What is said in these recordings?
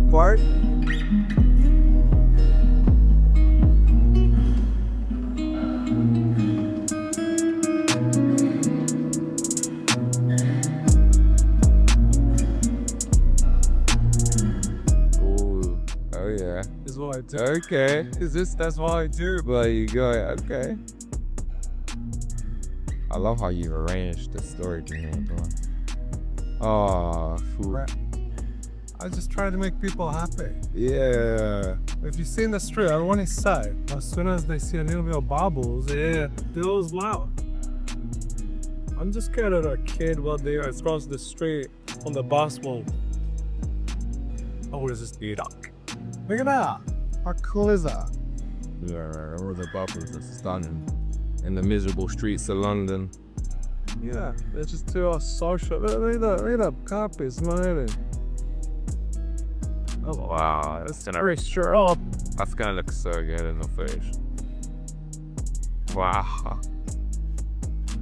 part. Ooh. Oh yeah. Is what I do. Okay. That's what I do. There you go. Okay. I love how you arranged the story to me, bro. Oh, food. Right. I just try to make people happy. Yeah. If you see in the street, everyone is sad. As soon as they see a little bit of bubbles, yeah, they always loud. I'm just scared of a kid while they are across the street on the bus wall. Oh, what is this duck? Look at that. How cool is that? Yeah, all the bubbles are stunning. In the miserable streets of London. Yeah, they're just too social. Look at that carpet smiling. Oh wow, that's Very sure. that's gonna look so good in the face. Wow.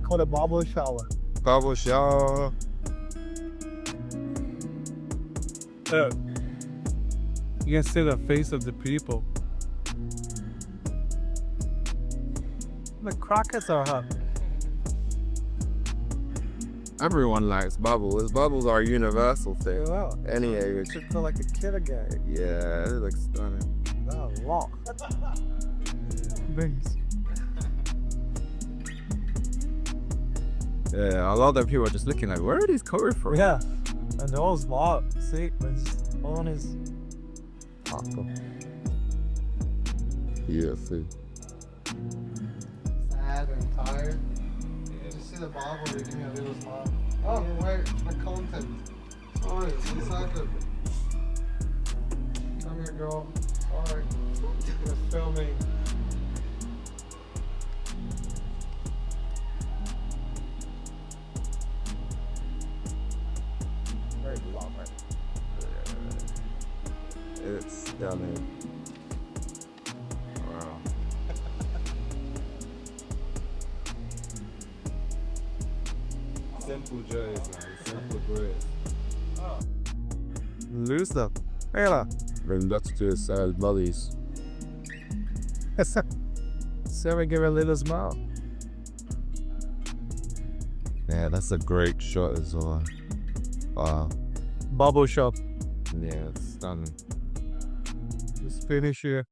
Called a bubble shower. Bubble shower. You can see the face of the people. The crackers are hot. Everyone likes bubbles. Bubbles are a universal thing. Wow. Any age. Should feel like a kid again. Yeah, it looks stunning. Oh, wow. Thanks. Yeah, a lot of people are just looking like, where are these coming from? Yeah. And they're all smart. See, it's on his taco. Yeah, see. Sad and tired. Just see the bubble, they give me a little smile. Oh, wait, the content. Oh, it's recycled. Come here, girl. Alright. You're filming. Very long, right? It's stunning. Wow. Simple joys, man. Simple grace. Lose them. Hela. Bring that to his sad buddies. Sarah give a little smile. Yeah, that's a great shot as well. Wow. Bubble shop. Yeah, it's stunning. Just finish here.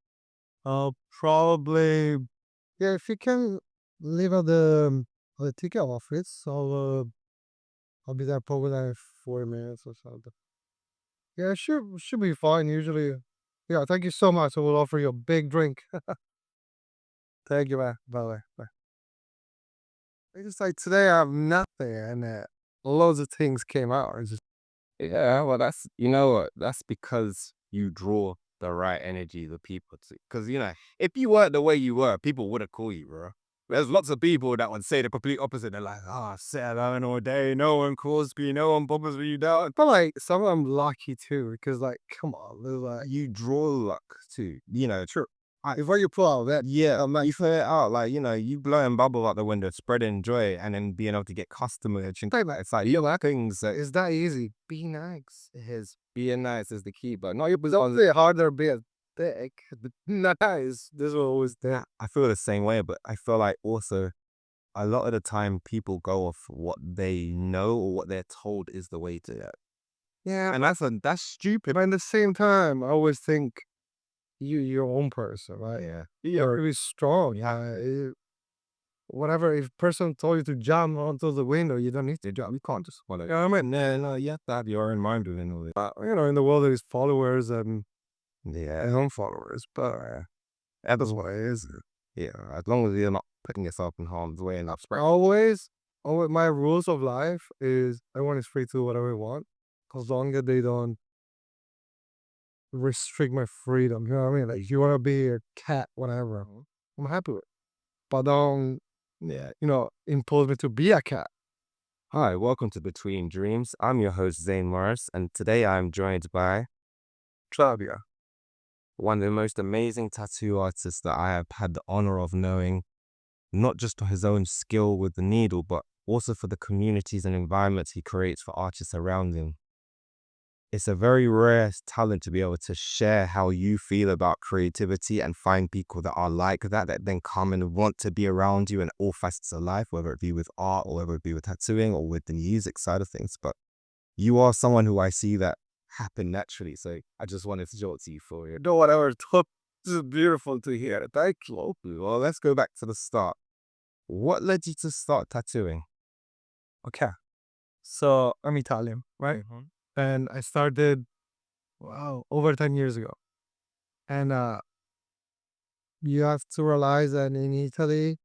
I'll probably, yeah, if you can leave out the ticket office, I'll be there probably like 40 minutes or something. Yeah, should be fine usually. Yeah, thank you so much. I will offer you a big drink. Thank you, man. Bye. It's just like today I have nothing, and loads of things came out. It's just, Yeah, well, that's, you know what? That's because you draw the right energy the people to. Because, you know, if you weren't the way you were, people wouldn't call you, bro. There's lots of people that would say the complete opposite. They're like, oh, sit alone all day. No one calls me. No one bothers you down. but like some of them lucky too, because like, come on, there's like, You draw luck too. You know, sure. Before you pull out that, yeah, you feel it out. Like, you know, you blowing bubble out the window, spreading joy, and then being able to get customers. And it's like, you know, things that it's that easy. Be nice. is being nice is the key, but not your Don't say harder, be a dick. But nice. This will always there. I feel the same way, but I feel like also a lot of the time people go off what they know or what they're told is the way to act. Yeah, And that's stupid. but at the same time, I always think you're your own person, right? Yeah. You're really strong. Yeah. Whatever, if person told you to jump onto the window, you don't need to jump. You can't just follow. You know what I mean? No, you have to have your own mind within all this. But, in the world there is followers and Yeah. non-followers, but that's what it is. Yeah. As long as you're not putting yourself in harm's way and that's Always, my rules of life is everyone is free to do whatever they want, as long as they don't restrict my freedom. You know what I mean? Like, if you want to be a cat, whatever, I'm happy with it. But don't, impose me to be a cat. Hi, welcome to Between Dreams. I'm your host, Zane Morris, and today I'm joined by Claudio. one of the most amazing tattoo artists that I have had the honor of knowing, not just for his own skill with the needle, but also for the communities and environments he creates for artists around him. it's a very rare talent to be able to share how you feel about creativity and find people that are like that, that then come and want to be around you in all facets of life, whether it be with art or whether it be with tattooing or with the music side of things. But you are someone who I see that happen naturally. So I just wanted to talk to you for it. No, whatever. This is beautiful to hear. Thank you. Well, let's go back to the start. What led you to start tattooing? Okay. So I'm Italian, right? Mhm. And I started, wow, over 10 years ago. And you have to realize that in Italy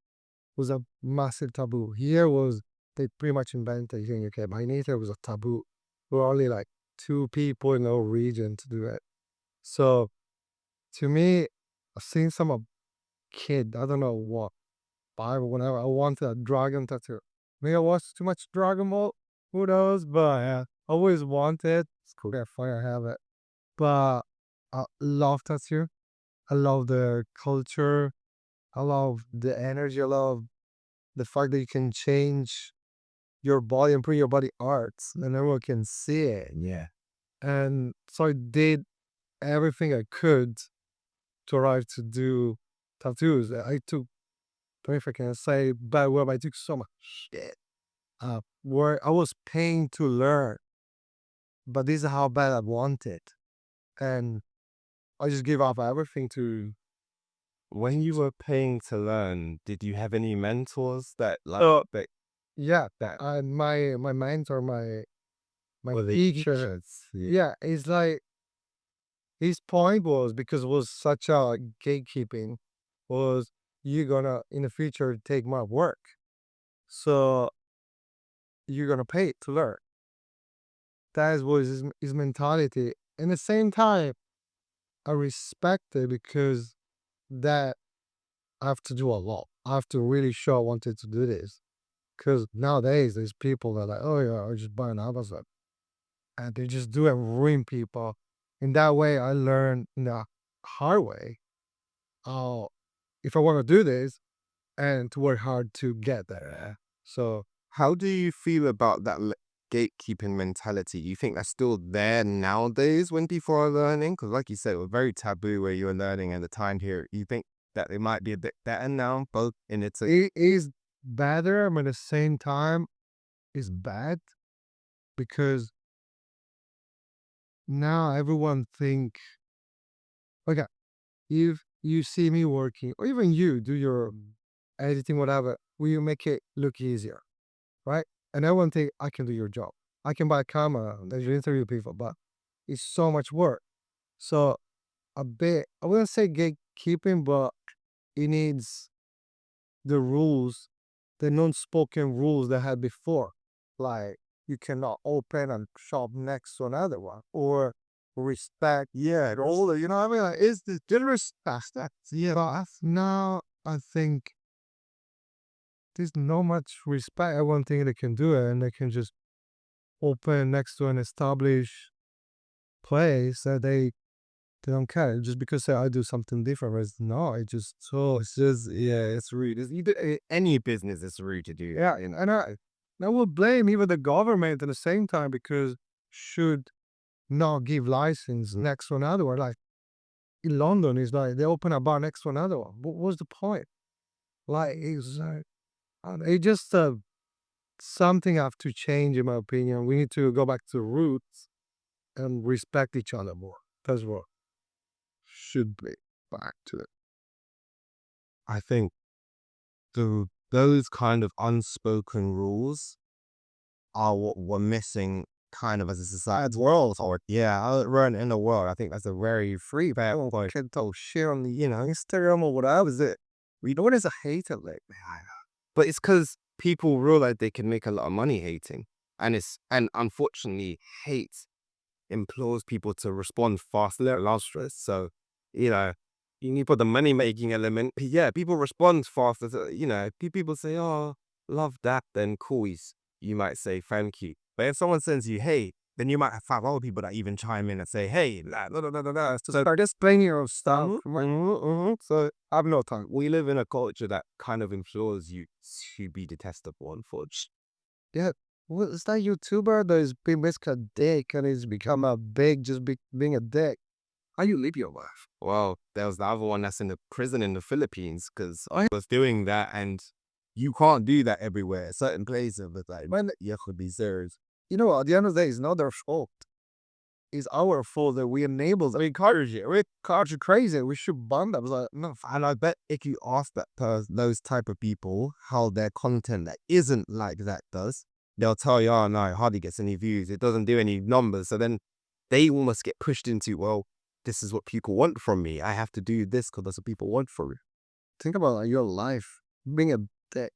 was a massive taboo. Here was, they pretty much invented here in UK, but in Italy it was a taboo. There were only like 2 people in the whole region to do it. So to me, since I'm a kid, I don't know what, 5 or whatever, I wanted a dragon tattoo. Maybe I watched too much Dragon Ball, who knows? But yeah, I always wanted. It's cool. Yeah, fine, I have it. But I love tattoo. I love the culture. I love the energy. I love the fact that you can change your body and bring your body arts and everyone can see it. Yeah. And so I did everything I could to arrive to do tattoos. I took, don't know if I can say bad word, but I took so much shit. Where I was paying to learn, but this is how bad I want it. And I just give up everything to. When you were paying to learn, did you have any mentors that like So that yeah, that my mentor, my were the teacher, teachers? Yeah. yeah, it's like his point was, because it was such a gatekeeping, was you're gonna in the future take my work, so you're gonna pay to learn. That was his mentality. And at the same time, I respect it because that I have to do a lot. I have to really show I wanted to do this. Because nowadays there's people that are like, oh yeah, I just buy an Amazon. And they just do it and ruin people. In that way, I learned in the hard way. Oh, if I want to do this and to work hard to get there. So How do you feel about that gatekeeping mentality? You think that's still there nowadays when people are learning? Because, like you said, it was very taboo where you were learning at the time here. You think that it might be a bit better now, both in its it is better, but at the same time, it's bad because now everyone think, okay, if you see me working, or even you do your editing, whatever, will you make it look easier, right? And everyone think I can do your job. I can buy a camera and you interview people, but it's so much work. So a bit, I wouldn't say gatekeeping, but it needs the rules, the non-spoken rules they had before. Like you cannot open and shop next to another one, or respect. Yeah, all the, you know what I mean? Like, is the generous respect? Yeah, but now I think there's no much respect. Everyone think they can do it, and they can just open next to an established place that they don't care just because I do something different. Whereas no, I just so it's just, yeah, it's rude. It's either any business is rude to do. yeah, and I will blame even the government at the same time because should not give license next to another one. Like in London, it's like they open a bar next to another one. What was the point? Like it's it just something have to change in my opinion. We need to go back to roots and respect each other more. That's what should be back to it. I think those kind of unspoken rules are what we're missing kind of as a society. World, or yeah, run in the world. I think that's a very free bad one. Can talk shit on the, Instagram or whatever. Is it? We know there's a hater like, but it's because people realize they can make a lot of money hating, and unfortunately, hate implores people to respond faster and lustrous. So, you know, you need to put the money making element. Yeah, people respond faster. People say, "Oh, love that." Then cool, you might say thank you. But if someone sends you hate, then you might have 5 other people that even chime in and say, "Hey, la, la, la, la, la, la." So Start just playing your stuff. So I have no time. We live in a culture that kind of implores you to be detestable, unfortunately. Yeah, Well, it's that YouTuber that is being basically a dick and he's become a big just being a dick. How you live your life? Well, there was the other one that's in the prison in the Philippines because I was doing that, and you can't do that everywhere. Certain places, but like, When you could be serious. you know, at the end of the day, it's not their fault. It's our fault that we enable them. We encourage it. We encourage it crazy. We should ban them. It's like, no, And I bet if you ask those type of people how their content that isn't like that does, they'll tell you, oh no, it hardly gets any views. It doesn't do any numbers. So then they almost get pushed into, well, this is what people want from me. I have to do this because that's what people want from me. think about like, your life. Being a dick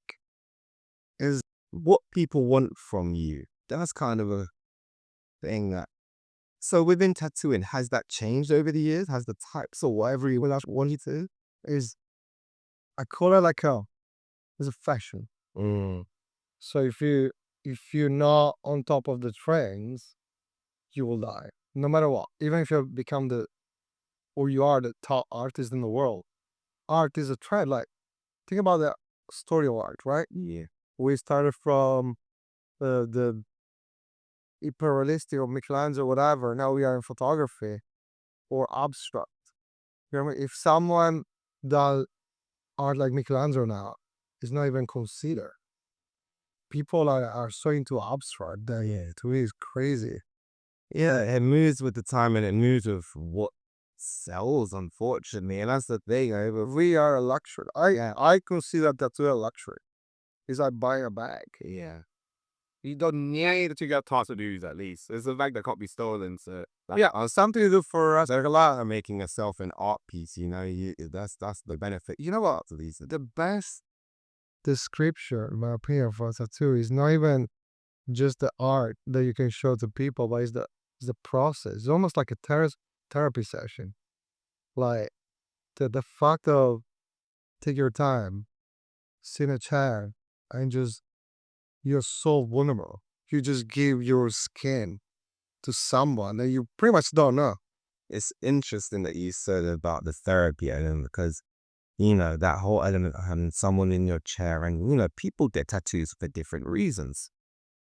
is What people want from you. That's kind of a thing that. So within tattooing, has that changed over the years? Has the types or whatever you want you to? is I call it like it's a fashion. Mm. So if you're not on top of the trends, you will die. No matter what. Even if you become or you are the top artist in the world. Art is a trend. Like think about the story of art, right? Yeah. We started from the hyperrealistic or Michelangelo or whatever. Now we are in photography or abstract. You know what I mean? If someone does art like Michelangelo now, it's not even considered. People are so into abstract that yeah, to me it's crazy. Yeah, it moves with the time and it moves with what sells, unfortunately. And that's the thing. We are a luxury. I consider tattoo a luxury. It's like buying a bag. Yeah. You don't need to get tattoos at least. It's a bag that can't be stolen. So Yeah, something to do for us. There's a lot of making yourself an art piece, that's the benefit. you know what? These The best description, in my opinion, for a tattoo is not even just the art that you can show to people, but it's the process. It's almost like a therapy session. Like the fact of take your time, sit in a chair, and just you're so vulnerable. You just give your skin to someone that you pretty much don't know. It's interesting that you said about the therapy element because that whole element of having someone in your chair, and people get tattoos for different reasons.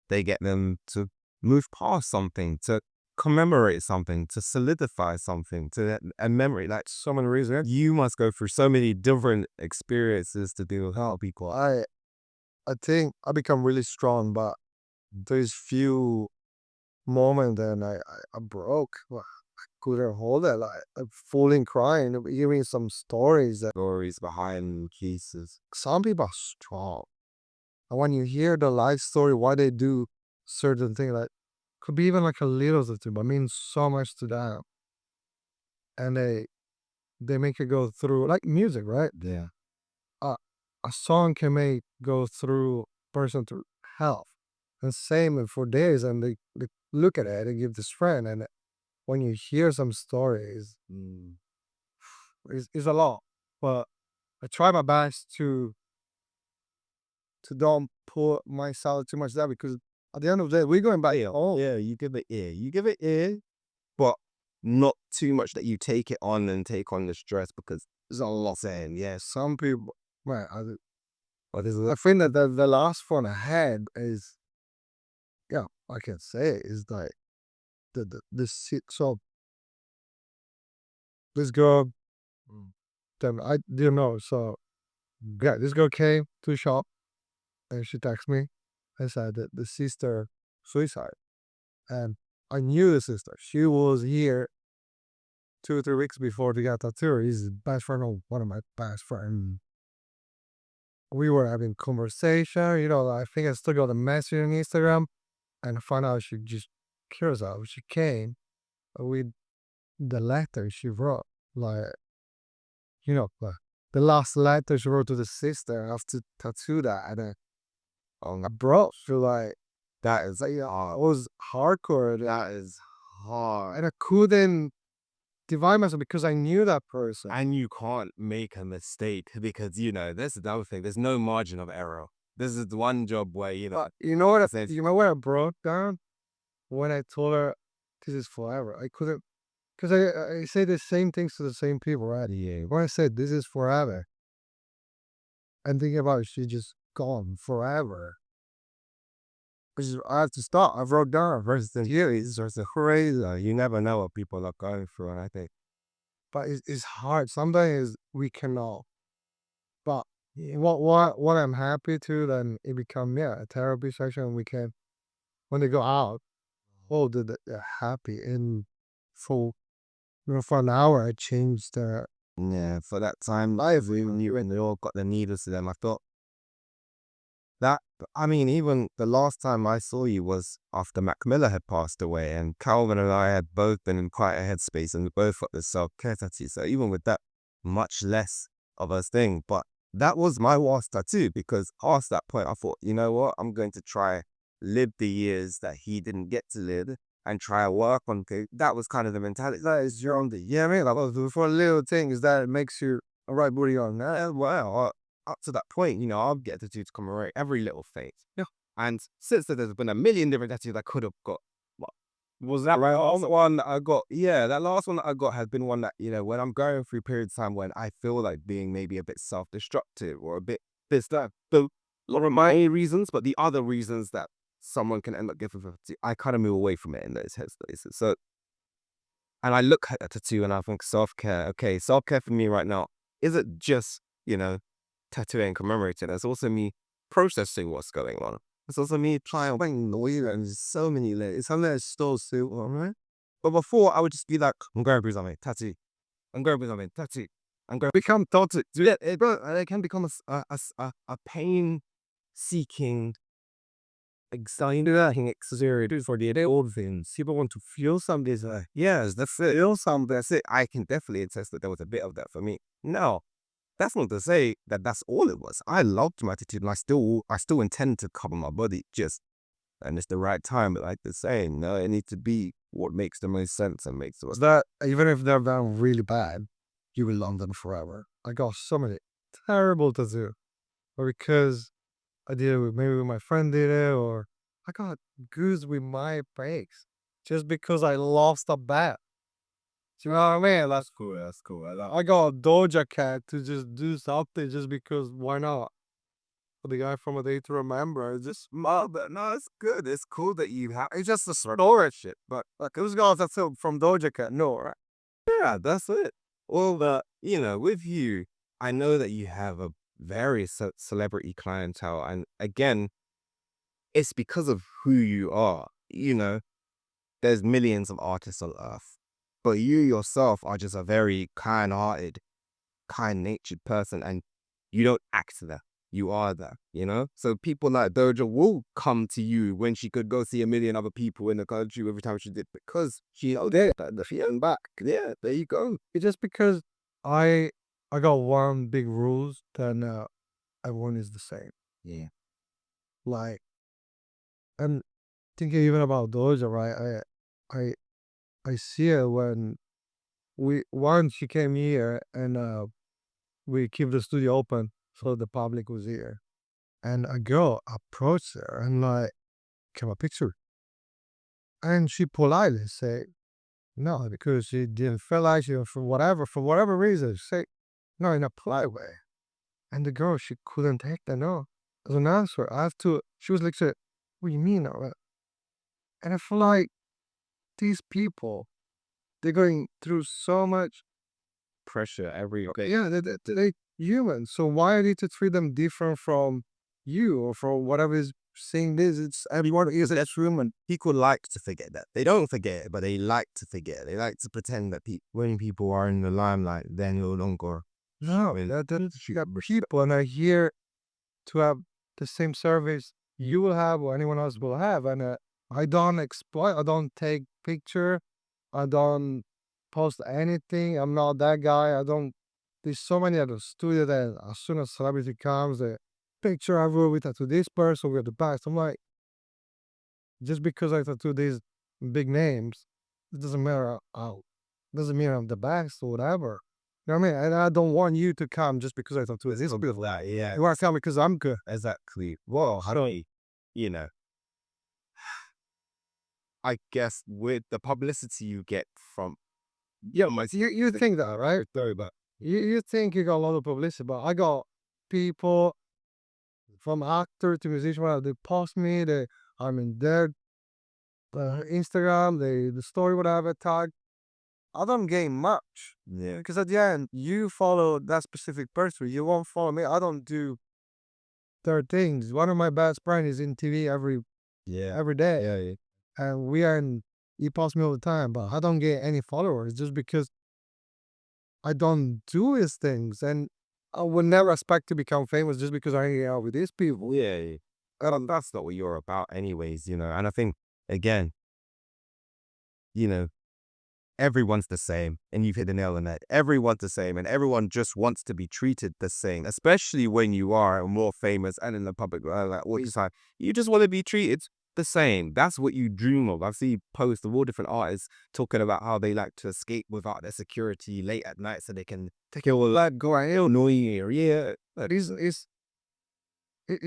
They get them to move past something, to commemorate something, to solidify something, to a memory. Like So many reasons. you must go through so many different experiences to deal with how people are. I think I become really strong, but there's few moments and I broke. Well, I couldn't hold it. Like I'm fully crying, hearing some stories that Stories behind cases. some people are strong. And when you hear the life story, why they do certain things, like could be even like a little tattoo, but means so much to them. And they make it go through like music, right? Yeah. A a song can make go through person through health. And same for days and they look at it and give this friend and when you hear some stories, Mm. it's a lot. But I try my best to don't put myself too much there because at the end of the day, we're going back home. Yeah, you give it ear. You give it ear, but not too much that you take it on and take on the stress because There's a lot. saying, yes, Some people, man, what is I it? think that the last one I had is, yeah, I can say is like so this girl, Mm. then I didn't know. So yeah, this girl came to the shop and she texted me and said that the sister suicide. And I knew the sister. She was here 2 or 3 weeks before they got tattooed. He's the best friend of one of my best friends. We were having conversation, I think I still got a message on Instagram and I found out she just curious out. She came with the letter she wrote, like, like the last letter she wrote to the sister after tattoo that. And I bro, feel like That is it was hardcore. that is hard. And I couldn't divide myself because I knew that person. And you can't make a mistake because that's another thing. There's no margin of error. This is the one job where But you know what? says You know where I broke down when I told her this is forever. I couldn't because I say the same things to the same people, right? yeah, When I said this is forever, and thinking about it, she just gone forever. I have to start. I wrote down versus the years or the crazy. You never know what people are going through, and I think But it's hard. Sometimes we cannot. But what I'm happy to then it become a therapy session. We can when they go out. Oh, they're happy and for for an hour I changed their yeah, for that time life when you and they all got the needles to them, I thought that I mean, even the last time I saw you was after Mac Miller had passed away, and Calvin and I had both been in quite a headspace, and we both got the self-care tattoo. So even with that, much less of a thing. But that was my last tattoo because past that point, I thought, you know what, I'm going to try live the years that he didn't get to live and try work on. That was kind of the mentality. that is your own yeah, I mean like for little things that makes you a right booty on that. Well, up to that point, I'll get a tattoo to commemorate every little phase. Yeah. And since then, there's been a million different tattoos I could have got. What was that right? Last one that I got, yeah, that last one that I got has been one that, when I'm going through periods of time when I feel like being maybe a bit self-destructive or a bit this, that. The a lot of my reasons, but the other reasons that someone can end up giving for tattoo, I kind of move away from it in those headspaces. So, and I look at a tattoo and I think self-care. Okay, self-care for me right now isn't just, tattooing and commemorating. It's also me processing what's going on. It's also me trying to and so many layers. It's something that's still simple, right? But before I would just be like, I'm going to do something, tattoo. I'm going to do something, tattoo. I'm going to become toxic. It can become a pain seeking exciting exercise for the old things. People want to feel something. It's like, yes, that's it. Feel something. That's it. I can definitely attest that there was a bit of that for me. No, that's not to say that that's all it was. I loved my attitude, and I still intend to cover my body. And it's the right time. But like the saying, no, it needs to be what makes the most sense and makes the most. That even if they're done really bad, you will love them forever. I got so many terrible tattoo, or because I did it with maybe my friend did it, or I got goose with my face just because I lost a bet. You know what I mean? That's cool. That's cool. I got a Doja Cat to just do something just because why not? For the guy from A Day to Remember, it's just But no, it's good. It's cool that you have. It's just a storage shit. But like who's got that from Doja Cat? No, right? yeah, that's it. Well, with you, I know that you have a very celebrity clientele, and again, it's because of who you are. There's millions of artists on earth, but you yourself are just a very kind-hearted, kind-natured person, and you don't act that. You are that. So people like Doja will come to you when she could go see a million other people in the country every time she did because she there, the feeling back. Yeah, there you go. It's just because I I got one big rules that everyone is the same. Yeah. Like I'm thinking even about Doja, right? I I see it when she came here and we keep the studio open so the public was here. And a girl approached her and like came a picture. And she politely said no because she didn't feel like she for whatever reason, say no in a polite way. And the girl she couldn't take the no as an answer. I have to she was like say, what do you mean? And I feel like these people they're going through so much Pressure every okay, yeah, they human. So why I need to treat them different from you or from whatever is saying this? It's everyone is that's human. people like to forget that. They don't forget it, but they like to forget. They like to pretend that when people are in the limelight, they're no longer. No, that's you got people and are here to have the same service you will have or anyone else will have. And I don't exploit. I don't take picture. I don't post anything. I'm not that guy. I don't. There's so many at the studio that as soon as celebrity comes, the picture I will with tattoo this person with the back. I'm like, just because I tattoo these big names, it doesn't matter how. Doesn't mean I'm the best or whatever. You know what I mean? And I don't want you to come just because I tattoo this beautiful. Yeah, You want to come because I'm good. exactly. Well, how do you know, I guess with the publicity you get from, Yeah, you think that, right? sorry, but You think you got a lot of publicity, but I got people from actor to musician, well, they post me, they I mean, their Instagram, the story, whatever tag, I don't gain much. Yeah. Because at the end, you follow that specific person. You won't follow me. I don't do their things. One of my best friends is in TV Yeah. every day. Yeah. Yeah. And he posts me all the time, but I don't get any followers just because I don't do his things. And I would never expect to become famous just because I hang out with these people. Yeah. Yeah. That's not what you're about, anyways, you know. And I think, again, you know, everyone's the same, and you've hit the nail on that. Everyone's the same, and everyone just wants to be treated the same, especially when you are more famous and in the public, like all the time. You just want to be treated the same. That's what you dream of. I see posts of all different artists talking about how they like to escape without their security late at night so they can take it all that, go out, annoying you. Yeah. But it's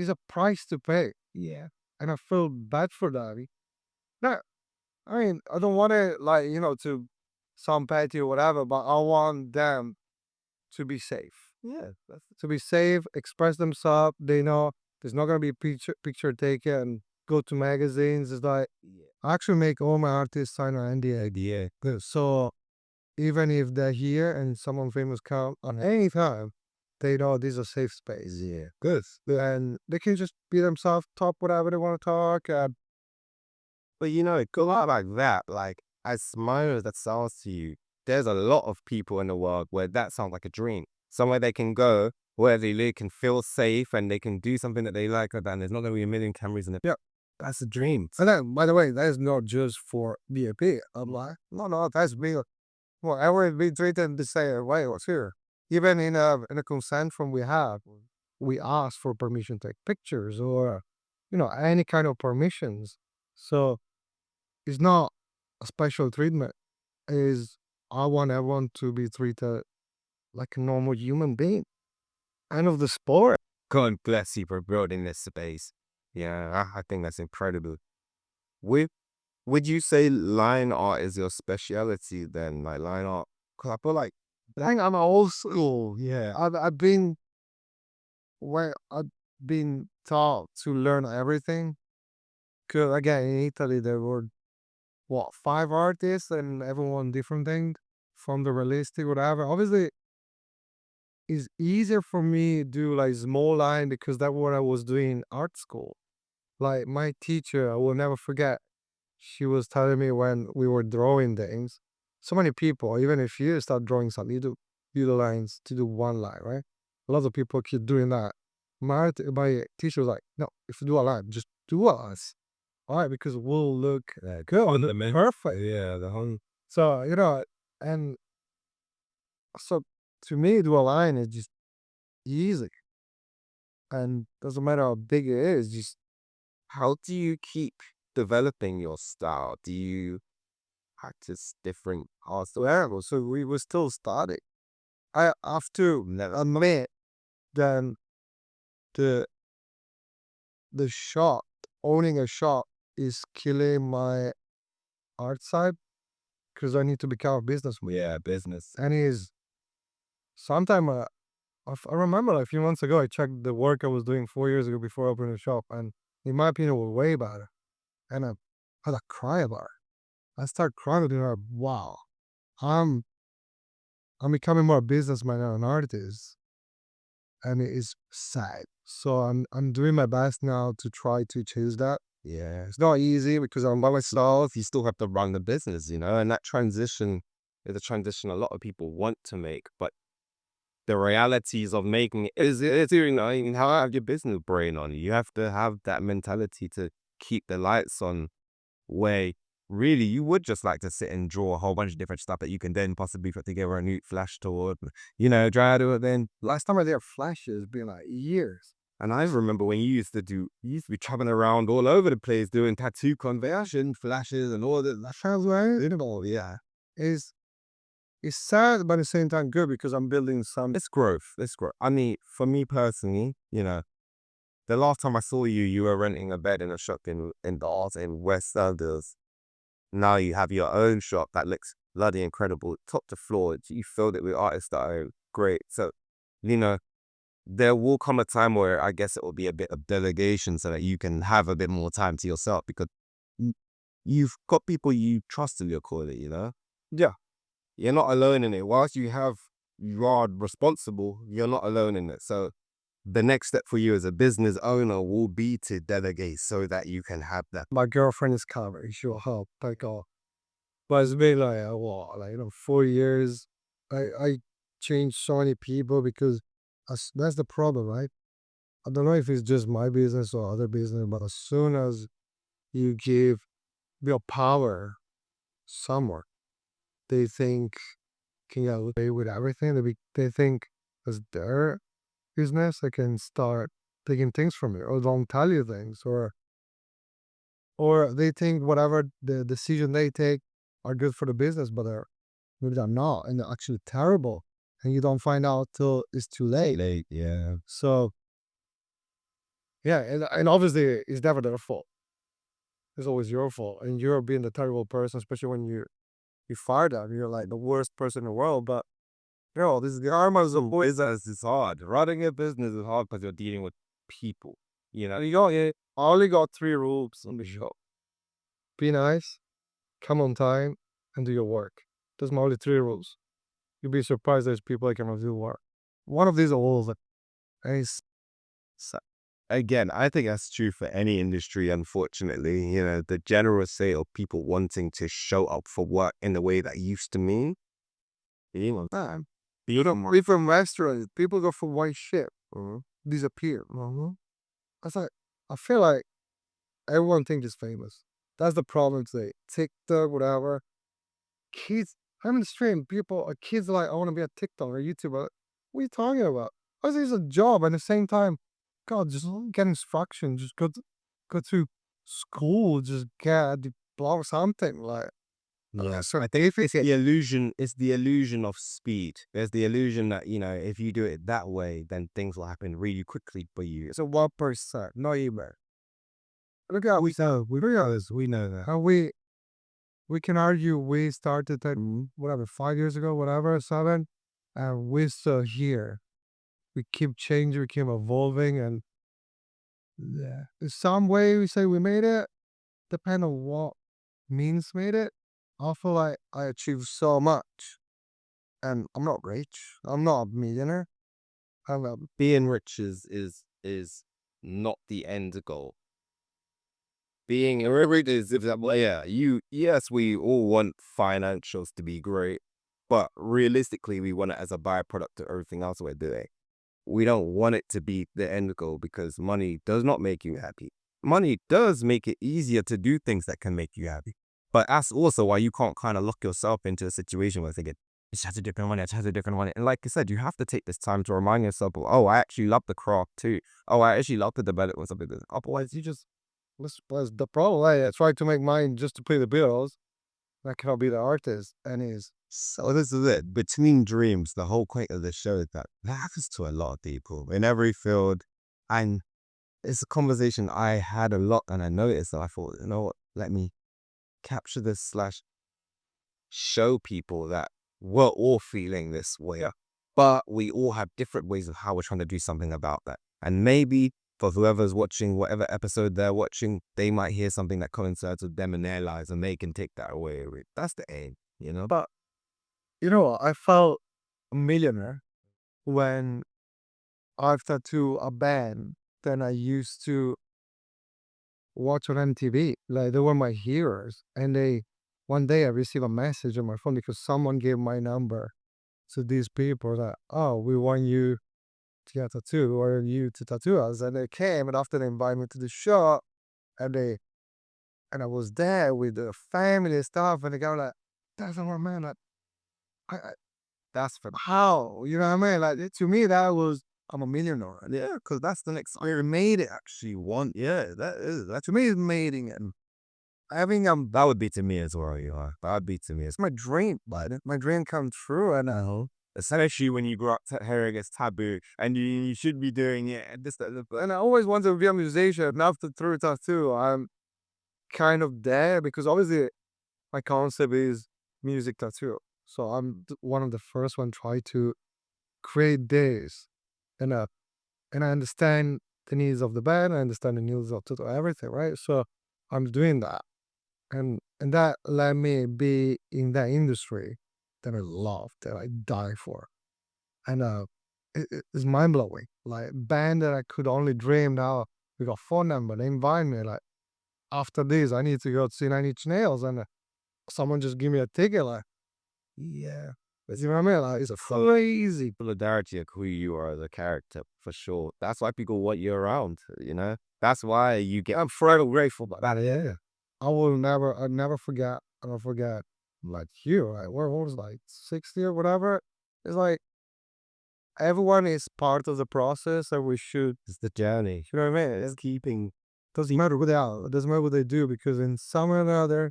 a price to pay. Yeah. And I feel bad for that. No, I mean, I don't want to, like, to sound petty or whatever, but I want them to be safe. Yeah. To be safe, express themselves. They know there's not going to be picture taken and go to magazines. It's like, Yeah. I actually make all my artists sign an NDA. Yeah. So even if they're here and someone famous come on any time, they know this is a safe space. Yeah. Good. And they can just be themselves, talk whatever they want to talk. But you know, go out like that, like as minor as that sounds to you, there's a lot of people in the world where that sounds like a dream. Somewhere they can go, where they can feel safe and they can do something that they like, and there's not going to be a million cameras in it. Yeah. That's a dream. And then, by the way, that is not just for VIP. I'm like, no, that's me. Well, everyone be treated the same way was here. Even in a consent form we have, we ask for permission to take pictures or, any kind of permissions. So it's not a special treatment. Is I want everyone to be treated like a normal human being. End of the sport. God bless you for building this space. Yeah, I think that's incredible. Would would you say line art is your speciality then? Like line art? Because I feel like, I think I'm old school. yeah, I've been taught to learn everything. Cause again, in Italy there were what 5 artists and everyone different thing from the realistic whatever. Obviously, it's easier for me to do like small line because that's what I was doing in art school. Like my teacher, I will never forget. She was telling me when we were drawing things. So many people, even if you start drawing something, you do the lines to do one line, right? A lot of people keep doing that. My teacher was like, no, if you do a line, just do us. All right, because we'll look good on the man. Perfect. yeah, the whole So, and so to me, do a line is just easy. And doesn't matter how big it is, just how do you keep developing your style? Do you practice different arts? well, so we were still starting. I have to admit then the shop, owning a shop is killing my art side because I need to become a businessman. Yeah, business. And is sometime I remember like, a few months ago I checked the work I was doing 4 years ago before opening the shop, and in my opinion, it was way better. And I had a cry about it. I started crying with her. Wow, I'm I'm becoming more a businessman than an artist, and it is sad. So I'm doing my best now to try to change that. Yeah. It's not easy because I'm by myself. You still have to run the business, you know, and that transition is a transition a lot of people want to make, but the realities of making it is you know, you have your business brain on. You have to have that mentality to keep the lights on where really you would just like to sit and draw a whole bunch of different stuff that you can then possibly put together a new flash toward, you know, try to do it then. Last time I did flashes been like years. And I remember when you used to be traveling around all over the place doing tattoo conversion, flashes and all that. That sounds right. Yeah. Is it's sad but at the same time good because I'm building some. It's growth. It's growth. I mean, for me personally, you know, the last time I saw you, you were renting a bed in a shop in the art in West Sanders. Now you have your own shop that looks bloody incredible, top to floor. You filled it with artists that are great. So, you know, there will come a time where I guess it will be a bit of delegation so that you can have a bit more time to yourself because y- you've got people you trust in your corner, you know? Yeah. You're not alone in it. Whilst you are responsible, you're not alone in it. So the next step for you as a business owner will be to delegate so that you can have that. My girlfriend is coming. She'll help take off. But it's been like a while, like 4 years. I changed so many people because that's the problem, right? I don't know if it's just my business or other business, but as soon as you give your power somewhere, they think can get away with everything. They think it's their business. They can start taking things from you, or don't tell you things, or they think whatever the decision they take are good for the business, but maybe they're not, and they're actually terrible, and you don't find out till it's too late. Late, yeah. So yeah, and obviously it's never their fault. It's always your fault, and you're being the terrible person, especially when you fire them. You're like the worst person in the world. But this karma's a boy. Business is hard. Running a business is hard because you're dealing with people. You know, I only got 3 rules on the show: be nice, come on time, and do your work. That's my only 3 rules. You'd be surprised there's people that cannot do work. One of these rules is so, again, I think that's true for any industry, unfortunately. You know, the general state of people wanting to show up for work in the way that used to mean. You know, time. beautiful. Even restaurants, people go for one shift, disappear. That's like, I feel like everyone thinks it's famous. That's the problem today. TikTok, whatever. Kids, I'm in the stream. Kids are like, I want to be a TikTok or YouTuber. What are you talking about? I think it's a job. At the same time, God, just get instruction. Just go to school. Just get a diploma, something like. Yeah. So I think if it's the illusion, it's the illusion of speed. There's the illusion that, you know, if you do it that way, then things will happen really quickly for you. it's a 1%, not even. Look at we realize We know that. how we can argue we started at whatever 5 years ago, whatever 7, and we're still here. We keep changing, we keep evolving, and yeah, in some way we say we made it. Depend on what means made it. I feel like I achieved so much, and I'm not rich. I'm not a millionaire. I'm a Being rich is not the end goal. Being rich is if that yeah, yes, we all want financials to be great, but realistically we want it as a byproduct of everything else we're doing. We don't want it to be the end goal because money does not make you happy. Money does make it easier to do things that can make you happy. But that's also why you can't kind of lock yourself into a situation where thinking, I just have to different money, I just have to different money. And like I said, you have to take this time to remind yourself, oh, I actually love the craft too. Oh, I actually love the development of something. otherwise you just let's the problem. I try to make mine just to pay the bills. I cannot be the artist, and is So this is it. Between dreams, the whole point of the show is that happens to a lot of people in every field. And it's a conversation I had a lot and I noticed that I thought, you know what, let me capture this slash show people that we're all feeling this way. Yeah. But we all have different ways of how we're trying to do something about that. And maybe for whoever's watching, whatever episode they're watching, they might hear something that coincides with them in their lives and they can take that away. That's the aim, you know? but I felt a millionaire when I've tattooed a band that I used to watch on MTV. Like they were my heroes. And one day I received a message on my phone because someone gave my number to these people that, oh, we want you to get a tattoo or you to tattoo us. And they came, and after they invited me to the show, and I was there with the family and stuff, and the guy was like, that's not man. Like, I That's for how? You know what I mean? Like to me that was I'm a millionaire. yeah, because that's the next I made it actually want. Yeah, that To me it's mating it. Having that would be to me as well, you know. That would be to me as my dream, but my dream come true, and especially when you grow up hearing it's taboo and you should be doing it and this that, I always wanted to be a musician. And after through tattoo, I'm kind of there because obviously my concept is music tattoo. So I'm one of the first one try to create this in a and I understand the needs of the band. I understand the needs of everything, right? So I'm doing that, and that let me be in that industry that I love, that I die for, and it's mind blowing. Like band that I could only dream now. We got phone number. They invite me like after this, I need to go see Nine Inch Nails, and someone just give me a ticket. Like, yeah, but you know what I mean? Like, it's crazy. Solidarity of who you are as a character, for sure. That's why people want you around, you know? That's why you get I'm forever grateful about that. Yeah, I will never, I never forget. I don't forget. Like you, right? What was it, like 60 or whatever? It's like everyone is part of the process, and we should. it's the journey. You know what I mean? It's keeping. Doesn't matter who they are. It doesn't matter what they do, because in some way or another,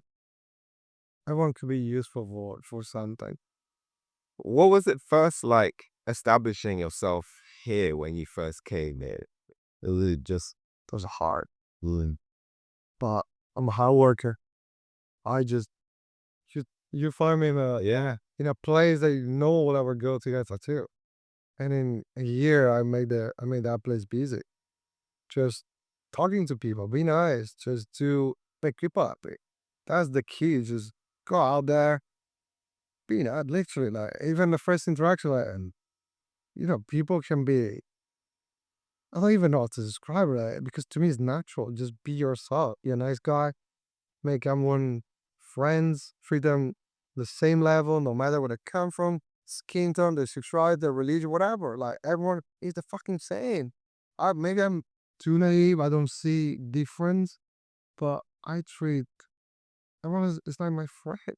everyone could be useful for something. What was it first like establishing yourself here when you first came here? It was just It was hard, mm, but I'm a hard worker. I just you you find me yeah. in a place that no one will ever go to get a tattoo, and in a year I made that place busy. Just talking to people, be nice, just to make people happy. That's the key. Just go out there, be nice. Literally, like even the first interaction, like, and people can be. I don't even know how to describe it, because to me it's natural. Just be yourself. You're a nice guy. Make everyone friends. Treat them the same level, no matter where they come from, skin tone, their sexuality, their religion, whatever. Like everyone is the fucking same. Maybe I'm too naive. I don't see difference, but I treat everyone is like my friend,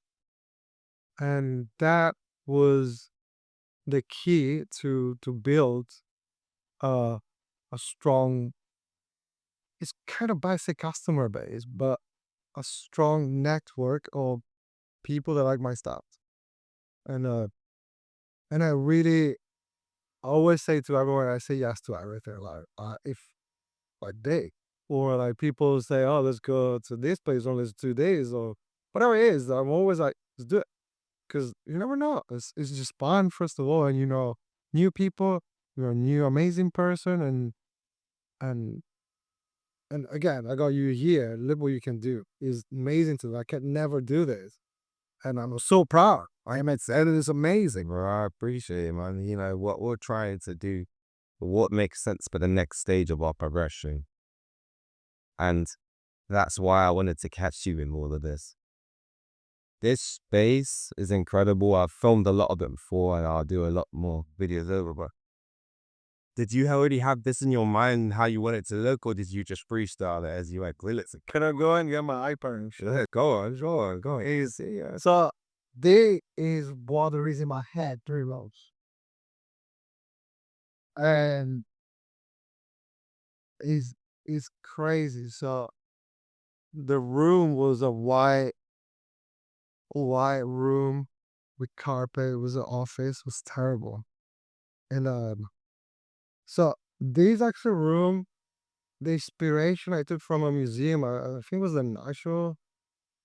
and that was the key to build a a strong. It's kind of basic customer base, but a strong network of people that like my stuff, and I really always say to everyone, I say yes to everything. Like if like they or like people say, oh, let's go to this place only 2 days or whatever it is, I'm always like, let's do it, because you never know. It's just fun, first of all, and new people, you're a new amazing person, and and again, I got you here. Look what you can do. It's amazing to me. I can never do this, and I'm so proud. I am excited. It's amazing. Bro, I appreciate it, man. You know, what we're trying to do, what makes sense for the next stage of our progression. And that's why I wanted to catch you in all of this. This space is incredible. I've filmed a lot of it before and I'll do a lot more videos over, but did you already have this in your mind how you want it to look, or did you just freestyle it as you went? Can I go and get my iPad? Yeah, go on, sure, go on. Easy. Yeah. So this is what there is in my head, three rows, and is crazy. So the room was a white room with carpet. It was an office. It was terrible. And so this actual room, the inspiration I took from a museum. I think it was the National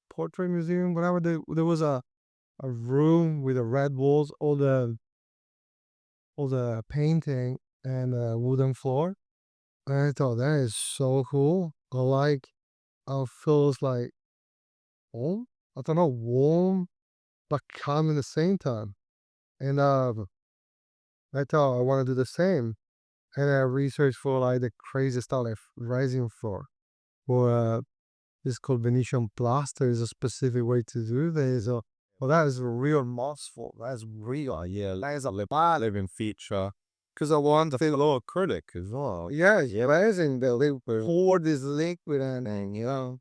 Portrait Museum. Whatever. There was a room with the red walls, all the painting and wooden floor. And I thought that is so cool. I like how it feels like home. I don't know, warm but calm in the same time. And I thought I want to do the same. And I researched for like the crazy stuff like rising floor. Or it's called Venetian plaster. Is a specific way to do this. So, well, that is a real mouthful. That's real. Yeah, That is a living feature. because I want to Feel a feel. little critic as well. Yeah, yeah, amazing. The liquid pour this liquid and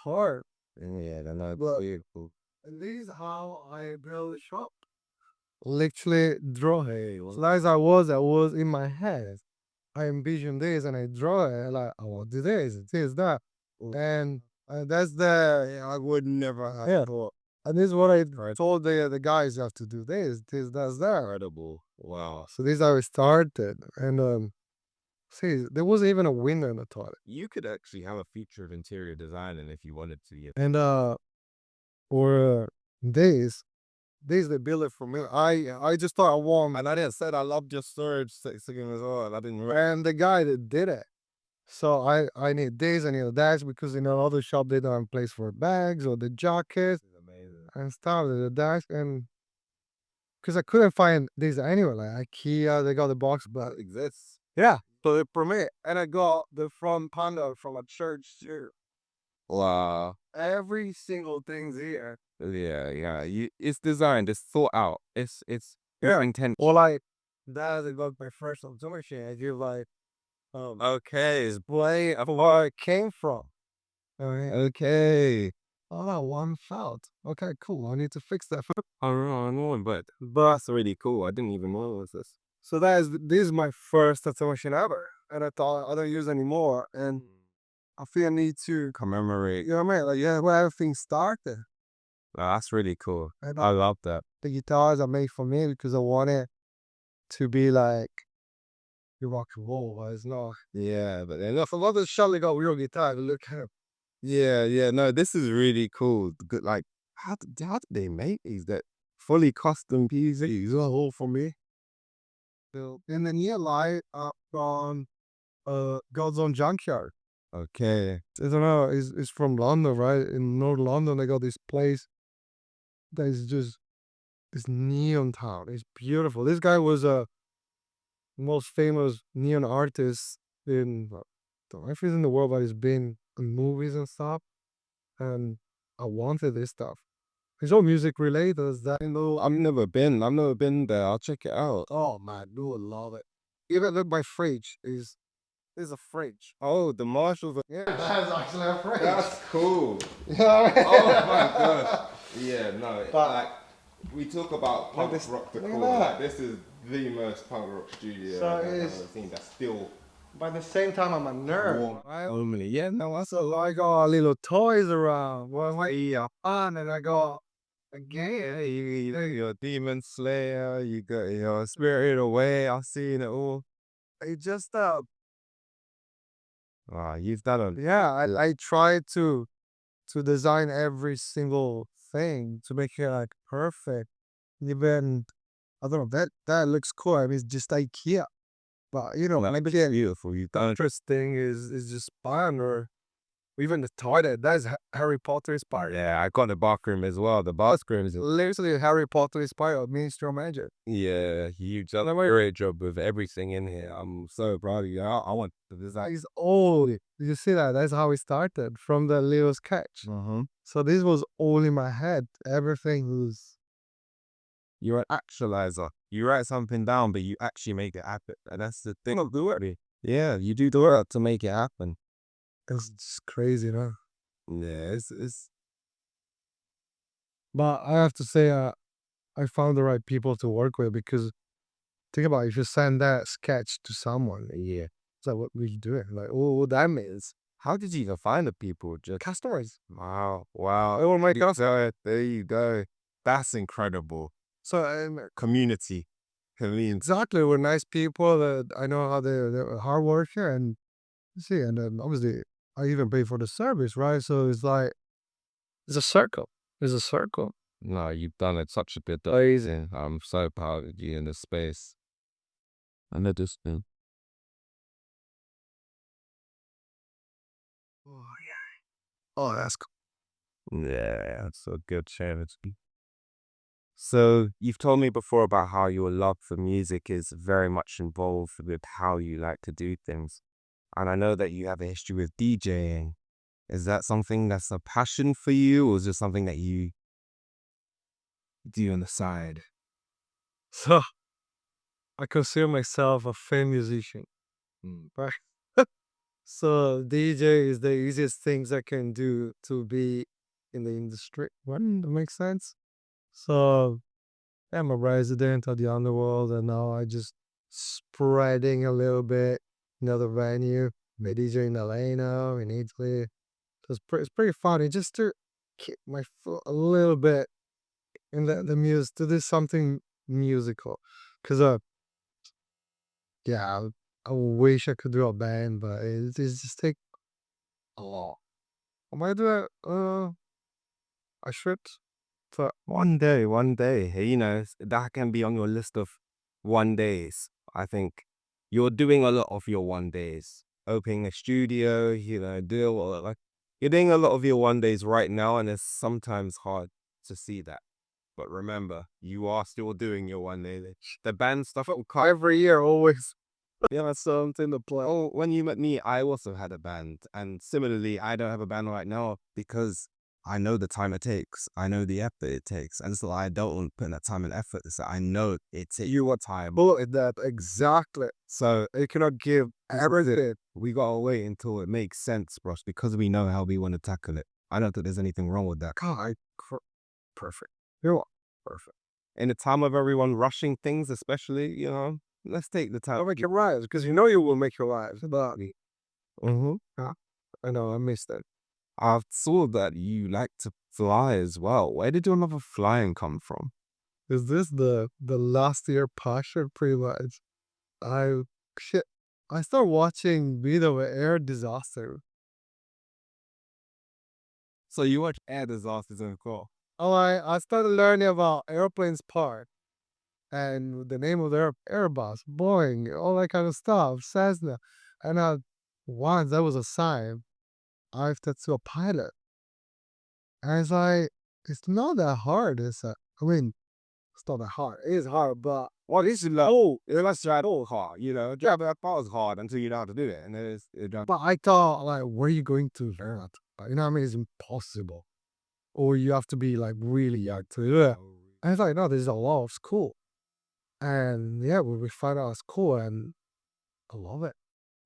hard. Yeah, I know. But Beautiful. this is how I build a shop. Literally draw it. So as I was in my head. I envision this and I draw it like I want to do this, that, and that's the I would never have thought. And this is what I told the guys you have to do this, that's that. Incredible. Wow. So this is how it started, and see, there wasn't even a window in the toilet, You could actually have a feature of interior design and if you wanted to. Yeah. and for this. they built it for me. I just thought I want, And I didn't said I loved your storage SixtyInk as well. And I didn't. and the guy that did it. So I need this, I need that, because in other shop they don't have place for bags or the jackets Amazing. and stuff. The desk, and because I couldn't find this anywhere, like IKEA, they got the box, but That exists. yeah. So they permit, and I got the front panel from a church too. Wow. Every single thing's here. Yeah. It's designed. It's thought out. It's Yeah. intent. Well, like that is like my first automation. I do like Okay. play of where it came from. Okay. Okay. Oh, that one felt. Okay, cool. I need to fix that. I know, but that's really cool. I didn't even know it was this. So this is my first automation ever, and I thought I don't use anymore, and I feel I need to Commemorate. you know what I mean? Like yeah, where everything started. That's really cool. And I love that. the guitars are made for me because I want it to be like the rock and roll, but it's not. Yeah, but then If a lot of shot got real guitar, look at yeah. No, this is really cool. Good, like how did they make these? That fully custom pieces. these are all for me. And then yeah, light up on God's Own Junkyard. Okay. I don't know, it's from London, right? In North London, they got this place that is just this neon town. It's beautiful. This guy was a most famous neon artist in don't know if he's in the world, but he's been in movies and stuff. And I wanted this stuff. It's all music related. Is that I've never been. I've never been there. I'll check it out. oh man, you would love it. Even look, my fridge is a fridge. Oh, the Marshalls. Yeah, that's actually a fridge. That's cool. Yeah. Oh my god. Yeah, no. But- like we talk about punk this- rock look at decor. that. Like, this is the most punk rock studio So I've it's- ever seen. That's still But at the same time, I'm a nerd. warm. Only. Yeah, no, that's So I got little toys around. Well, yeah, fun, and I got a game. you got your Demon Slayer, you got your Spirited Away. I've seen it all. It just Wow, you've done a yeah. I tried to design every single thing to make it like perfect. Even I don't know that looks cool. I mean, it's just IKEA, but you know, maybe it's beautiful. You've done it. interesting is just fun, or even the toilet. That's Harry Potter inspired. Yeah, I got the bathroom as well. The bathroom is Literally Harry Potter inspired Ministry of Magic. yeah, you've done a great job with everything in here. I'm so proud of you. I want to design. It's old. Did you see that? That's how it started from the little sketch. So this was all in my head. Everything was. You're an actualizer. You write something down, but you actually make it happen. And that's the thing of the work. Yeah, you do the work to make it happen. It's just crazy, no? Yeah, it's But I have to say, I found the right people to work with, because think about it, if you send that sketch to someone, yeah. it's like, what were you doing? Like, oh, what that means? How did you even find the people? Just Customers. wow. They were my So there you go. That's incredible. So Community. exactly, we're nice people that I know how they're hard worker, and see, and then obviously I even pay for the service, right? So it's like it's a circle. It's a circle. No, you've done it such a bit. Amazing. I'm so proud of you in this space. And it is. Oh yeah. Oh, that's cool. Yeah, it's a good charity. So you've told me before about how your love for music is very much involved with how you like to do things. And I know that you have a history with DJing. Is that something that's a passion for you, or is it something that you do on the side? So I consider myself a fan musician, right? So DJ is the easiest things I can do to be in the industry. What? That makes sense. So I'm a resident of the underworld, and now I just spreading a little bit another venue. I DJ in LA now, in Italy. So it's pretty funny just to keep my foot a little bit in the music, to do something musical. Cause yeah, I wish I could do a band, but it's just take a lot. I might do it. I should. for one day, you know, that can be on your list of one days. I think you're doing a lot of your one days, opening a studio, you know, deal or like you're doing a lot of your one days right now, and it's sometimes hard to see that. But remember, you are still doing your one day. The band stuff will come Every year, always. Yeah, something to play. Oh, when you met me, I also had a band. And similarly, I don't have a band right now because I know the time it takes. I know the effort it takes. And so I don't want to put in that time and effort. So I know it takes you a time. Bullet that exactly. So You cannot give everything. we gotta wait until it makes sense, bros, because we know how we want to tackle it. I don't think there's anything wrong with that. God, perfect. You're perfect. In the time of everyone rushing things, especially, you know, let's take the time. I'll make your lives because you know you will make your lives. But Mm-hmm. I know I missed that. I saw that you like to fly as well. Where did your love of flying come from? Is this the last year passion pretty much? I shit. I started watching video of air disaster. So you watch air disasters and cool. Oh, I started learning about airplanes part and the name of their Airbus, Boeing, all that kind of stuff, Cessna, and once that was a sign I have to a pilot. And it's like it's not that hard. I mean, it's not that hard. It is hard, but Well, this is like, oh, let's try it all hard, you know. Yeah, but that part is hard until you know how to do it. And then I thought like, where are you going to learn it? You know what I mean? It's impossible. Or you have to be like really young to do it. And it's like, no, there's a lot of school. And yeah, we find out school and I love it.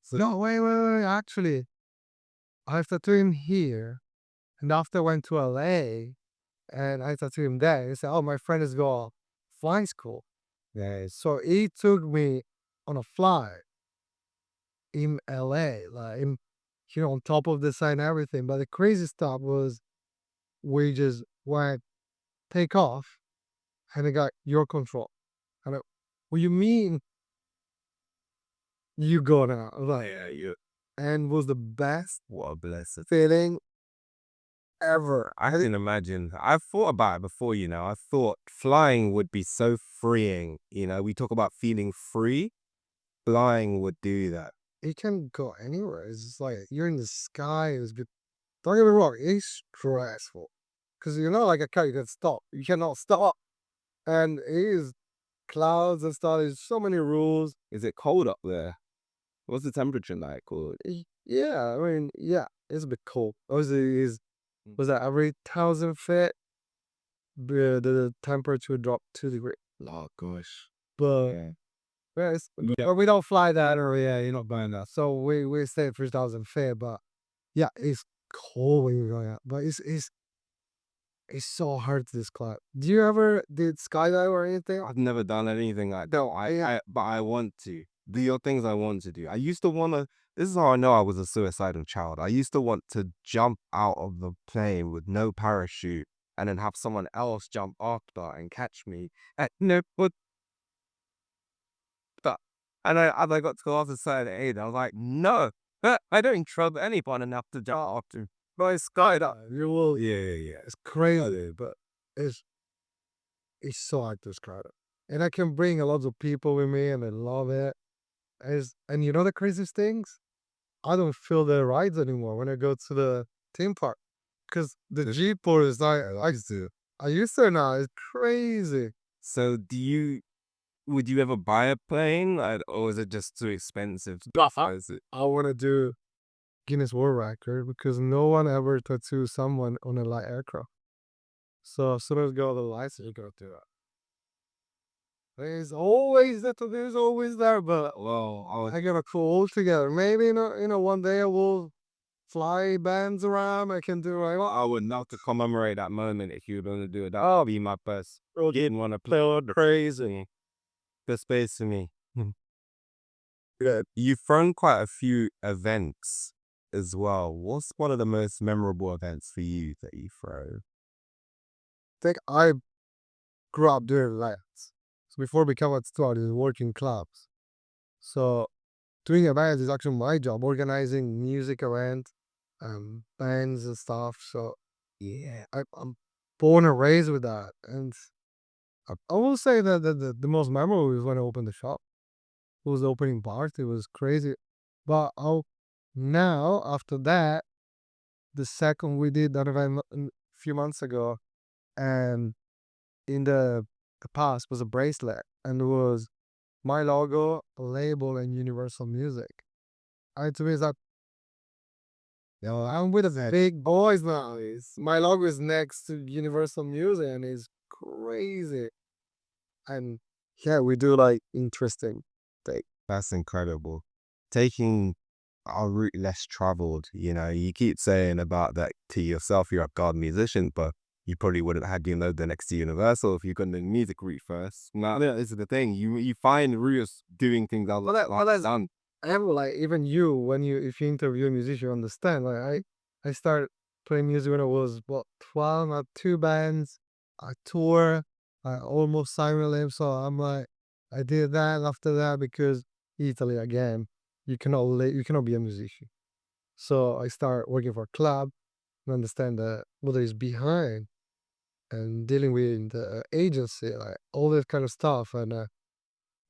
So, no, wait. Actually, I have tattooed him here. And after I went to LA and I tattooed him there, he said, oh, my friend is going flying school. Yeah. So he took me on a flight in LA, like on top of the side and everything. But the crazy stuff was we just went take off and it got your control. And what you mean you go now? Like, yeah, you. and was the best What a blessing. feeling ever. I can imagine. I've thought about it before, you know. I thought flying would be so freeing. You know, we talk about feeling free. Flying would do that. It can go anywhere. It's just like you're in the sky. It's good. Don't get me wrong. It's stressful because you're not like a car. You can stop. You cannot stop. And it is clouds and stuff. There's so many rules. Is it cold up there? What's the temperature like? Or Yeah, I mean, yeah, it's a bit cold. Obviously, was that every 1,000 feet, the temperature dropped 2 degrees. oh gosh. But Yeah. but we don't fly that area, you're not buying that. So we stay at 3,000 feet, but yeah, it's cold when you're going out. But it's so hard to describe. Do you ever did skydive or anything? I've never done anything like that. No, But I want to. These are things I want to do. I used to want to. This is how I know I was a suicidal child. I used to want to jump out of the plane with no parachute and then have someone else jump after and catch me. And no, but and as I got to the other side of the aid, I was like, no, I don't trust anyone enough to jump after. by skydive, you will. Yeah. It's crazy, but it's so hard to describe it. And I can bring a lot of people with me, and I love it. And you know the craziest things? I don't feel the rides anymore when I go to the theme park because the G port is like I used to. I used to now. It's crazy. So would you ever buy a plane, or is it just too expensive? Is it? I want to do Guinness World Record because no one ever tattooed someone on a light aircraft. So as soon as I go to the license, you go to it. There's always that. There's always there, but Well, I gotta pull all together. Maybe one day I will fly bands around. I can do like I would love to commemorate that moment if you were going to do it. That would be my best. Didn't want to play all crazy. The space for me. Yeah. You've thrown quite a few events as well. What's one of the most memorable events for you that you throw? think I grew up doing that. So before becoming a tattooer, I was working clubs. So doing events is actually my job, organizing music events, bands and stuff. So yeah, I'm born and raised with that. And I will say that the most memorable was when I opened the shop. It was the opening part. It was crazy. But now, after that, the second we did that event a few months ago, and in the past was a bracelet, and it was my logo, a label, and Universal Music. And to me, it's like, yo, I'm with the big boys now. My logo is next to Universal Music, and it's crazy. And yeah, we do like interesting things. That's incredible. Taking our route less traveled, you keep saying about that to yourself, you're a god musician, but you probably wouldn't have the next to Universal if you got the music route first. Now, this is the thing. You find routes doing things that That's done. I have like even you when you if you interview a musician, you understand. Like I started playing music when I was what 12. I had two bands, I tour, I almost signed with them. So I'm like, I did that after that because Italy again, you cannot be a musician. So I start working for a club and understand what is behind and dealing with the agency, like all this kind of stuff and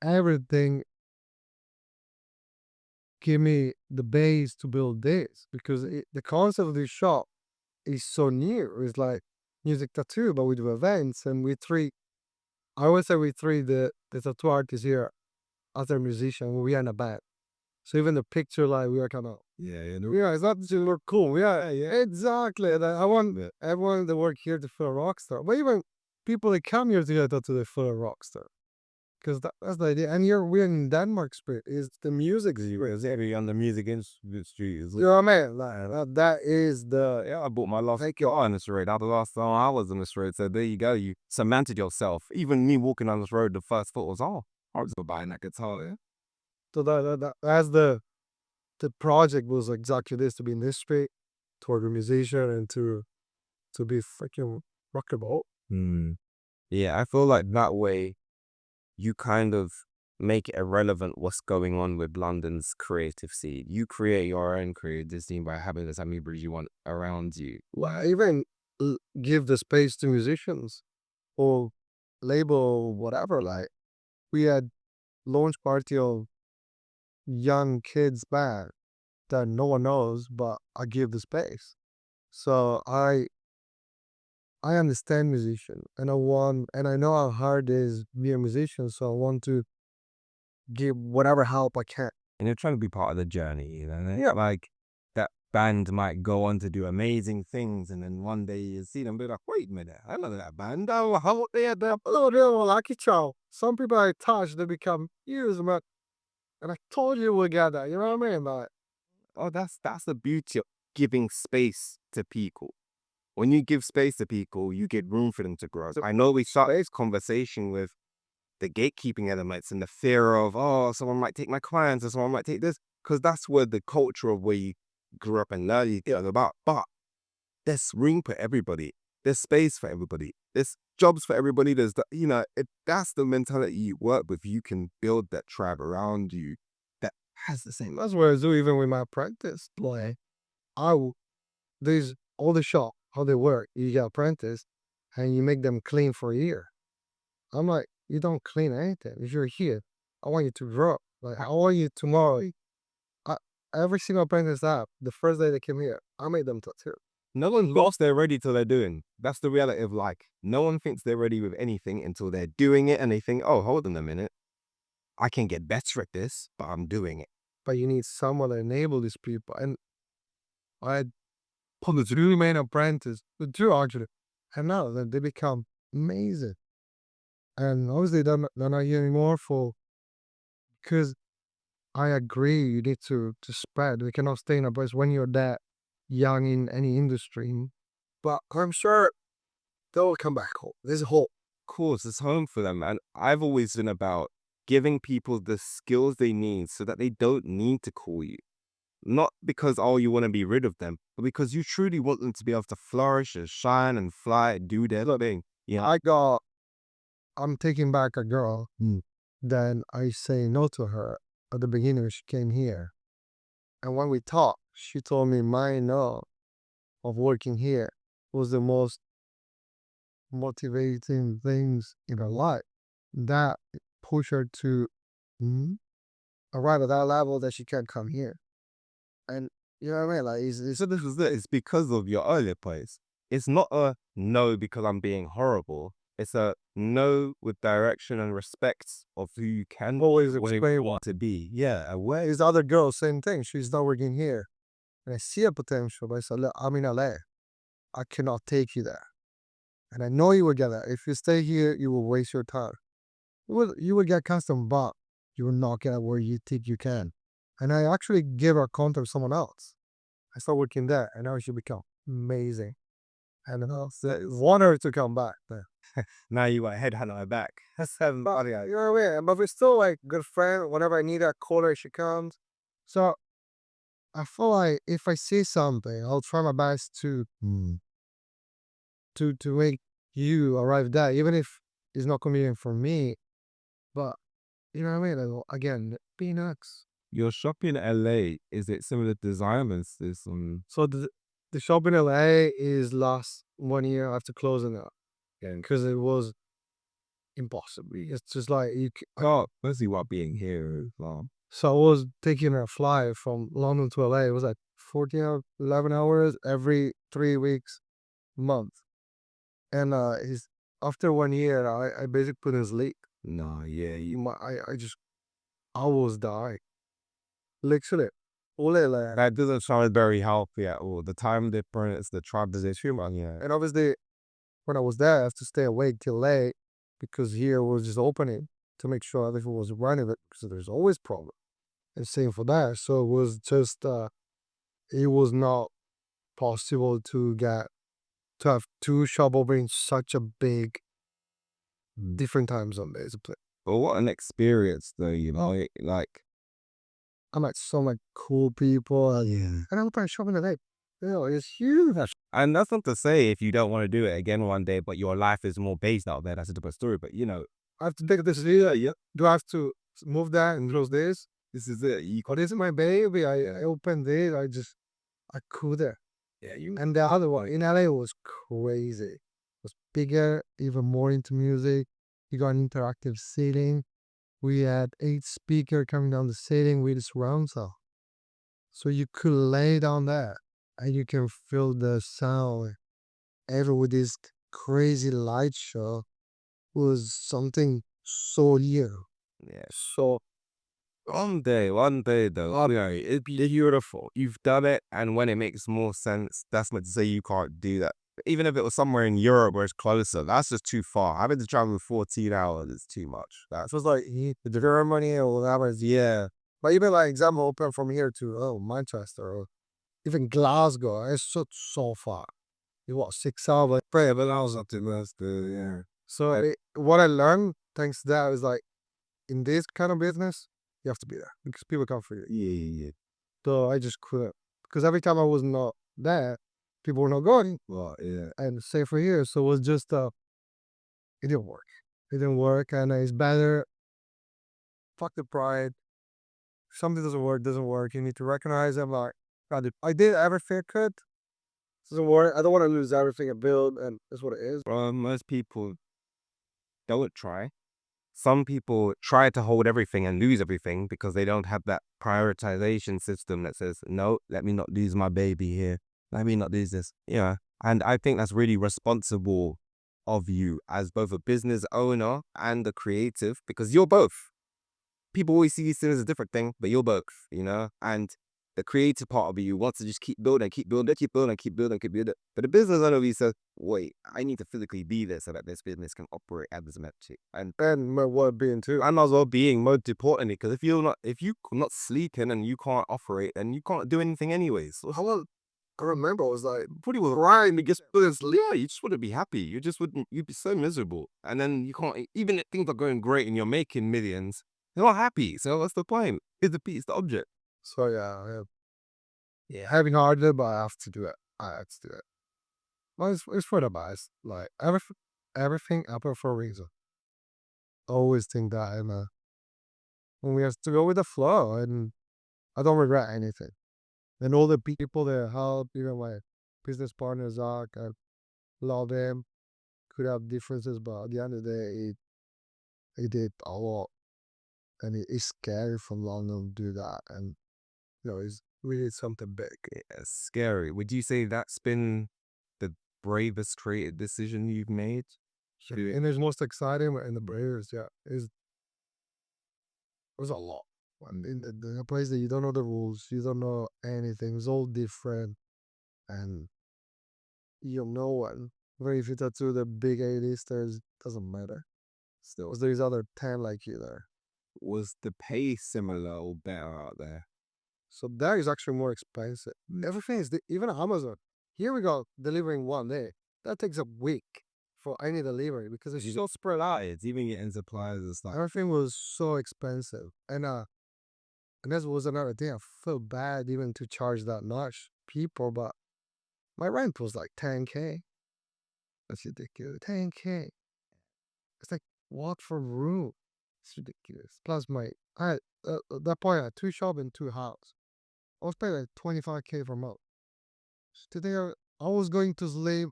everything give me the base to build this because the concept of this shop is so new. It's like music tattoo, but we do events and we treat. I always say we treat the tattoo artist here as a musician. We are in a band, so even the picture, like we are kind of yeah. It's not just look cool. Yeah, exactly. And I want everyone that work here to feel a rock star, but even people that come here to get a tattoo, they feel a rock star. Because that's the idea. And we're in Denmark spirit. Is the music spirit. It's heavy on the music industry. You know what I mean? Like, that is the. Yeah, I bought my last Thank car on this road. That the last time I was on this road. So there you go. You cemented yourself. Even me walking on this road, the first thought was, oh, I was buying that guitar. Yeah. So that's the project was exactly this to be in this spirit, toward a musician and to be freaking rockable. Hmm. Yeah, I feel like that way you kind of make it irrelevant what's going on with London's creative scene. You create your own creative scene by having as many people you want around you. Like, even give the space to musicians or label whatever. Like we had launch party of young kids band that no one knows, but I give the space. So I understand musician and I know how hard it is to be a musician, so I want to give whatever help I can. And you're trying to be part of the journey, Yeah. Like that band might go on to do amazing things, and then one day you see them be like, wait a minute, I know that band. How they had that? Oh, real lucky child. Some people I touch, they become years, man. And I told you we got that. You know what I mean? Like, Oh, that's the beauty of giving space to people. When you give space to people, you get room for them to grow. I know we started this conversation with the gatekeeping elements and the fear of, oh, someone might take my clients or someone might take this, because that's where the culture of where you grew up and learned is about. But there's room for everybody. There's space for everybody. There's jobs for everybody. There's that's the mentality you work with. You can build that tribe around you that has the same. that's what I do even with my practice. Like, there's all the shop, how they work. You get apprentice and you make them clean for a year. I'm like, you don't clean anything. If you're here, I want you to grow. Like, I want you tomorrow. I, every single apprentice I have, the first day they came here, I made them tattoo. No one thinks they're ready till they're doing. That's the reality of like, no one thinks they're ready with anything until they're doing it and they think, oh, hold on a minute. I can get better at this, but I'm doing it. But you need someone to enable these people. And I put this really main apprentice, the two actually, and now that they become amazing. And obviously they're not here anymore for because I agree you need to spread. We cannot stay in a place when you're that young in any industry. But I'm sure they will come back home. There's hope. Of course, it's home for them. And I've always been about giving people the skills they need so that they don't need to call you. Not because, oh, you want to be rid of them, but because you truly want them to be able to flourish and shine and fly and do their thing. Yeah. I'm taking back a girl. Then I say no to her at the beginning when she came here. And when we talked, she told me my no of working here was the most motivating things in her life that push her to arrive at that level that she can come here. And you know what I mean? Like, So this is it. It's because of your earlier place. It's not a no because I'm being horrible. It's a no with direction and respect of who you can always where you explain want to be. Yeah, aware. this other girl, same thing. She's not working here. And I see a potential, but I said, look, I'm in LA. I cannot take you there. And I know you will get that. If you stay here, you will waste your time. You will get custom, but you will not get where you think you can. And I actually give her contact to someone else. I start working there, and now she become amazing. And want her to come back. Now you got a headhunt on her back. That's But funny. you know what I mean? But we're still like good friend. Whenever I need her, I call her, she comes. So I feel like if I see something, I'll try my best to make you arrive there, even if it's not convenient for me. But you know what I mean? Like, again, peanuts. Your shop in LA, is it similar designers? This So the shop in LA is last 1 year after closing up, because it was impossible. It's just like oh, mostly what being here. So I was taking a flight from London to LA. It was like 14 or 11 hours every 3 weeks, month. And he's after 1 year, I basically put in sleep. No, yeah, I just almost die. Literally. Like, that doesn't sound very healthy at all. The time difference, the transition, yeah. and obviously, when I was there, I have to stay awake till late because here was just opening to make sure everything was running. Because there's always problem. And same for that. So it was just, it was not possible to have two shop opening such a big different time zone basically. But what an experience, though. Like I met so many cool people. yeah. And I opened a shop in the day. It's huge. And that's not to say if you don't want to do it again one day, but your life is more based out there. That's a different story. But I have to take this decision. Yeah. Do I have to move that and close this? this is it. Oh, this is my baby. I opened this. I could there. Yeah, and the other one in LA was crazy. It was bigger, even more into music. You got an interactive seating. We had 8 speakers coming down the ceiling with surround sound. So you could lay down there and you can feel the sound. Ever with this crazy light show was something so new. Yeah. So One day though, it'd be beautiful. You've done it, and when it makes more sense, that's not to say you can't do that. But even if it was somewhere in Europe where it's closer, that's just too far. Having to travel 14 hours is too much. That's it was like the Germany or whatever. yeah. But even like example open from here to Manchester or even Glasgow, it's so far. It was 6 hours. Like, Pray, but that was up to us, yeah. so what I learned thanks to that is like in this kind of business, you have to be there because people come for you. Yeah. So I just quit because every time I was not there, people were not going. Well, yeah. And same for here. So it was just it didn't work. It didn't work, and it's better. Fuck the pride. Something doesn't work. You need to recognize it. Like, God, I did everything I could. Doesn't work. I don't want to lose everything I built, and that's what it is. Most people don't try. Some people try to hold everything and lose everything because they don't have that prioritization system that says, no, let me not lose my baby here. Let me not lose this. Yeah. And I think that's really responsible of you as both a business owner and a creative, because you're both. People always see these things as a different thing, but you're both, and the creative part of you wants to just keep building, keep building, keep building, keep building, keep building. But the business owner of you says, wait, I need to physically be there so that this business can operate as it's meant to. And my word being too. And as well being most importantly, because if you're not sleeping and you can't operate, then you can't do anything anyways. So I remember I was like, pretty well right, you just yeah, you just wouldn't be happy. You'd be so miserable. And then you can't, even if things are going great and you're making millions, you're not happy. So what's the point? It's the object. so yeah, having harder, but I have to do it. I have to do it. But it's for the best. Like everything happens for a reason. Always think that, and when we have to go with the flow, and I don't regret anything. And all the people that help, even my business partner Zach, I love him could have differences, but at the end of the day, it did a lot, and it's scary for London to do that, and it's really something big. It's scary. Would you say that's been the bravest creative decision you've made? And it's most exciting in the Bears, yeah. It was a lot. In a place that you don't know the rules, you don't know anything, it's all different, and you don't know one. Even if you tattoo the big A-listers, doesn't matter. Still, there's other 10 like you there. Was the pay similar or better out there? So that is actually more expensive. Everything is, even Amazon. Here we go, delivering one day. That takes a week for any delivery because it's so spread out. It's even getting supplies and stuff. Everything was so expensive. And that was another thing. I felt bad even to charge that much people, but my rent was like 10K. That's ridiculous. 10K. It's like what for room? It's ridiculous. Plus at that point I had 2 shop and 2 house. I was paying like 25K per month. Today I was going to sleep.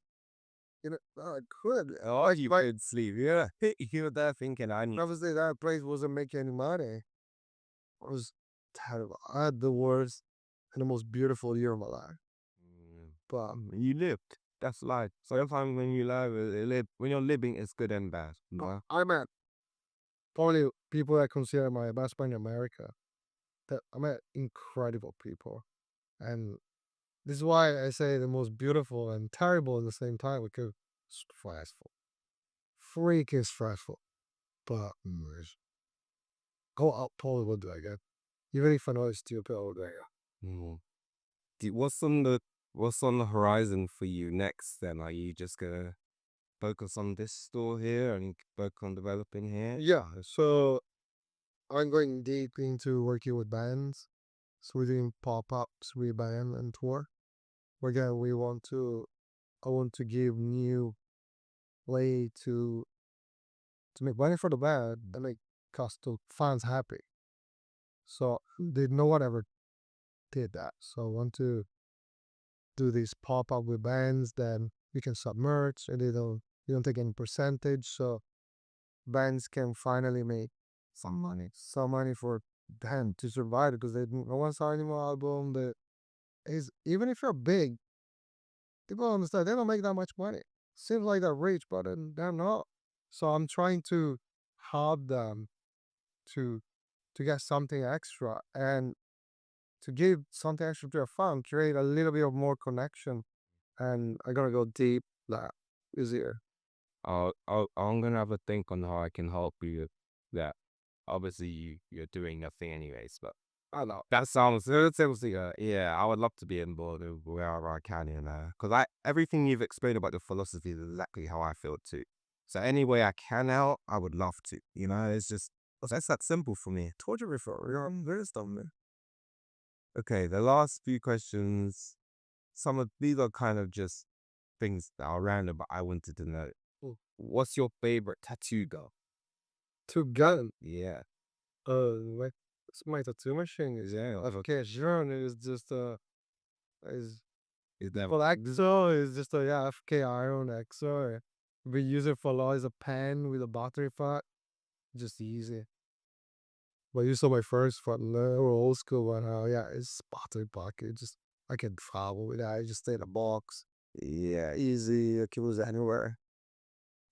I could. Oh, you could sleep. Yeah. You were there thinking, Obviously, that place wasn't making any money. It was terrible. I had the worst and the most beautiful year of my life. But you lived. That's life. Sometimes when you when you're living, it's good and bad. I met probably people I consider my best friend in America. That I met incredible people, and this is why I say the most beautiful and terrible at the same time because it's stressful, freaking stressful. But probably will do again, even if I know it's stupid all day. Mm. What's on the horizon for you next? Then are you just gonna focus on this store here and focus on developing here? Yeah, so I'm going deep into working with bands. So we're doing pop-ups with band and tour. Again, I want to give new way to make money for the band and make custom fans happy. So no one ever did that. So I want to do this pop-up with bands, then we can submerge and you don't take any percentage. So bands can finally make some money for band to survive because no one saw any more album that is, even if you're big, people don't understand they don't make that much money. Seems like they're rich, but they're not. So I'm trying to help them to get something extra and to give something extra to a fan, create a little bit of more connection. And I'm gonna go deep that this year. I'm gonna have a think on how I can help you with that. Obviously, you're doing nothing anyways, but I know. that sounds seriously. Yeah, I would love to be involved wherever I can, because everything you've explained about the philosophy is exactly how I feel too. So any way I can help, I would love to. It's just that's that simple for me. Told you before, you're very dumb, man. Okay, the last few questions. Some of these are kind of just things that are random, but I wanted to know. What's your favorite tattoo go? To gun. Yeah. Like it's my tattoo machine is okay, sure, and it's just Is that for EXO is just a FK Iron EXO. We use it for a lot as a pen with a battery pack. Just easy. But you saw my first one, or old school one. It's battery pack. It just I can travel with that. I just stay in a box. Yeah. Easy. I can use it anywhere.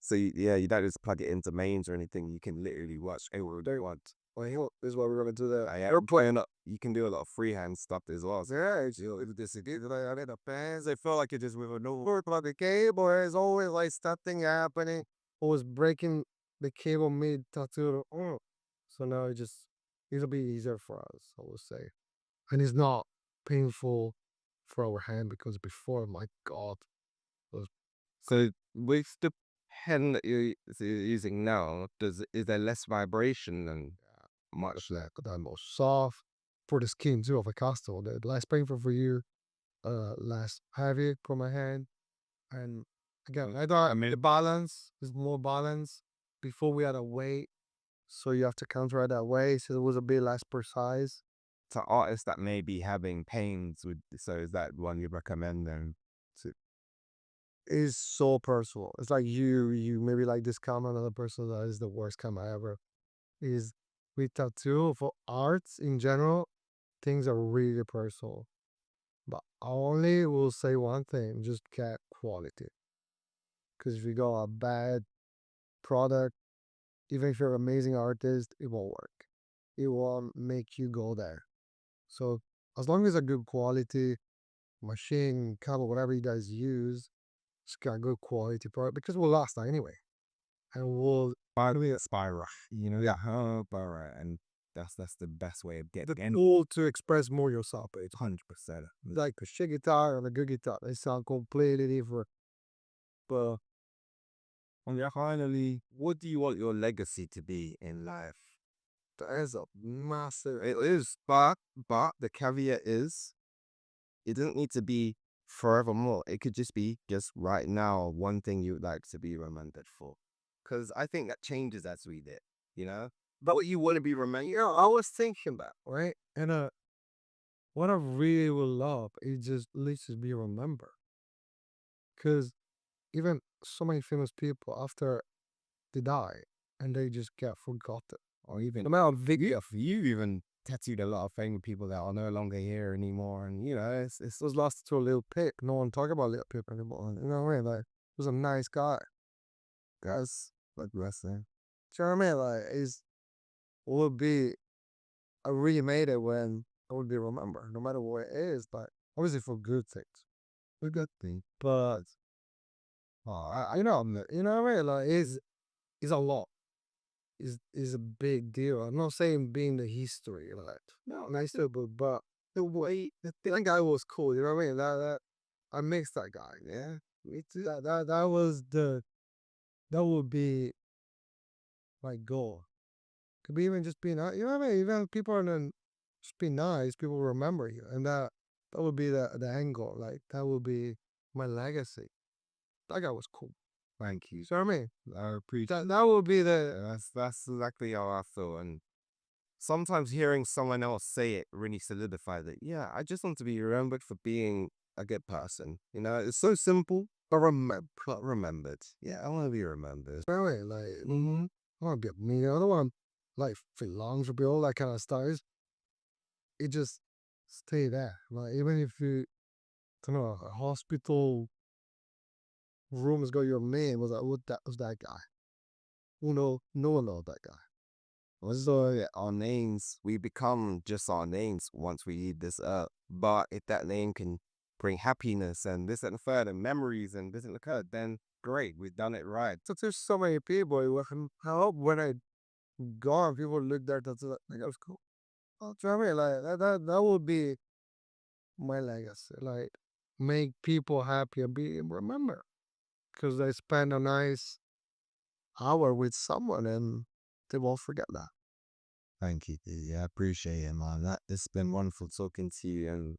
So you don't just plug it into mains or anything. You can literally watch anywhere you want. Well, this is what we're gonna do. The Airplane. You can do a lot of freehand stuff as well. So yeah, it's this again. I need a pants. I feel like it just with a no plug the cable. There's always like something happening. Always breaking the cable mid tattoo. So now it'll be easier for us, I would say. And it's not painful for our hand because before, my God, was So with the pen that you're using now, is there less vibration and much more soft for the skin too of a costume. The less painful for you, less heavy for my hand. And again, I thought the balance is more balance. Before we had a weight, so you have to counteract that weight, so it was a bit less precise. to artists that may be having pains with? So is that one you recommend them to? is so personal. It's like you maybe like this comment, another person that is the worst comment ever. Is with tattoo for arts in general, things are really personal. But I only will say one thing: just get quality. Because if you got a bad product, even if you're an amazing artist, it won't work. It won't make you go there. So as long as a good quality machine, cable, whatever you guys use, just got good quality product because it will last anyway. And will Finally, a spiral. You know, yeah, spiral, and that's the best way of the getting tool to express more yourself. It's 100%. like a shit guitar and a good guitar. They sound completely different. But And yeah, finally, what do you want your legacy to be in life? there's a massive. It is, but the caveat is, it doesn't need to be forevermore. It could just be just right now, one thing you'd like to be remembered for. Because I think that changes as we did, you know? But what you want to be remembered, I was thinking about, right? And what I really would love is just at least to be remembered. Because even so many famous people after they die and they just get forgotten. or even, No matter how big you even tattooed a lot of famous people that are no longer here anymore. And, you know, it was lost to a little pig. No one talk about little pig anymore. You know what I mean? Like, he was a nice guy. guys like wrestling. Do you know what I mean? Like, it's would be I really made it when I would be remembered, no matter what it is, but obviously for good things. A good thing. But you know, you know what I mean? Like, it's a lot. Is a big deal. I'm not saying being the history, like no, nice to, but the way that guy was cool. You know what I mean? That I mixed that guy. Yeah, me too. That was that would be my goal. Could be even just being nice. You know what I mean? Even if people are then just be nice, people remember you, and that would be the angle. Like that would be my legacy. That guy was cool. Thank you. So I mean, I appreciate that would be the that's exactly how I feel. And sometimes hearing someone else say it really solidifies it. Yeah, I just want to be remembered for being a good person. You know, it's so simple, but remembered. Yeah, I want to be remembered. way. Like I want to be a media. I don't want like philanthropy, all that kind of stuff. It just stay there. Like even if you, I don't know, a hospital room has got your name, was like, what that was that guy? Who know? No one knows that guy. Also, our names, we become just our names once we leave this earth. But if that name can bring happiness and this and the third and memories and this and the third, then great, we've done it right. So there's so many people. I hope when I gone, people look there. That's like that was cool. Oh, do you know what I mean? Like that would be my legacy. Like make people happy and be remember because they spend a nice hour with someone and they won't forget that. Thank you, dude. Yeah, I appreciate it, man. It's been wonderful talking to you, and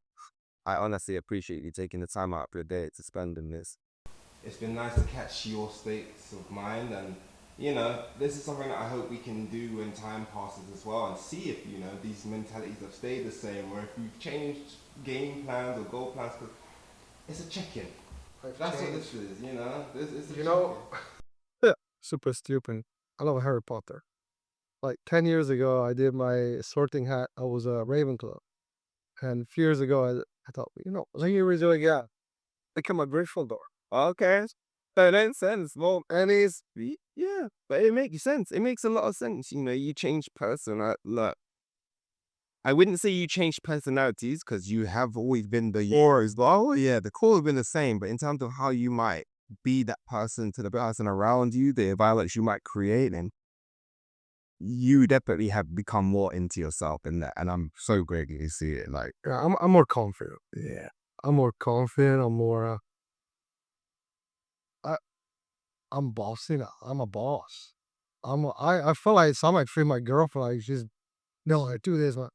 I honestly appreciate you taking the time out of your day to spend in this. It's been nice to catch your states of mind, and you know, this is something that I hope we can do when time passes as well, and see if you know these mentalities have stayed the same, or if we've changed game plans or goal plans. Cause it's a check-in. That's what this is, you know. This is a You know, super stupid. I love Harry Potter. Like 10 years ago, I did my sorting hat. I was a Ravenclaw, and a few years ago, I thought, you know, like you were doing, yeah, become a Gryffindor. okay. That makes sense. Well, And he's yeah, but it makes sense. It makes a lot of sense. You know, you change person. Look, I wouldn't say you changed personalities because you have always been the yours. But oh yeah, the core have been the same. But in terms of how you might be that person to the person around you, the environments you might create, and you definitely have become more into yourself in that. And I'm so grateful to see it. Like, yeah, I'm more confident. yeah, I'm more confident. I'm more. I I'm bossy now. I'm a boss. I feel like some might treat my girlfriend like she's no, I do this, man.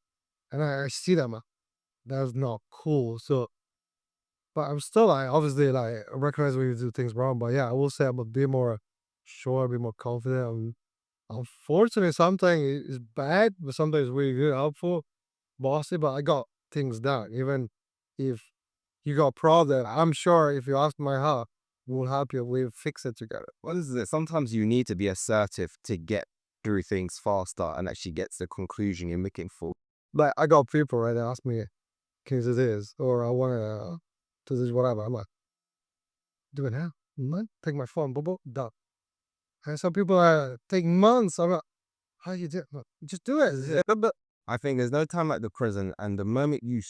And I see that, man. That's not cool. So, but I'm still like, obviously, like, I recognize when you do things wrong. But yeah, I will say I'm a bit more sure, a bit more confident. Unfortunately, sometimes it's bad, but sometimes it's really good, helpful, bossy. But I got things done. Even if you got a problem, I'm sure if you ask my help, We'll help you. We'll fix it together. What is it? Sometimes you need to be assertive to get through things faster and actually get to the conclusion you're looking for. Like, I got people, right, that ask me, can you do this? Or I want to do this, whatever. I'm like, do it now. Man, take my phone, boom, done. And some people take months. I'm like, how you do it? Look, just do it. I think there's no time like the present, and the moment you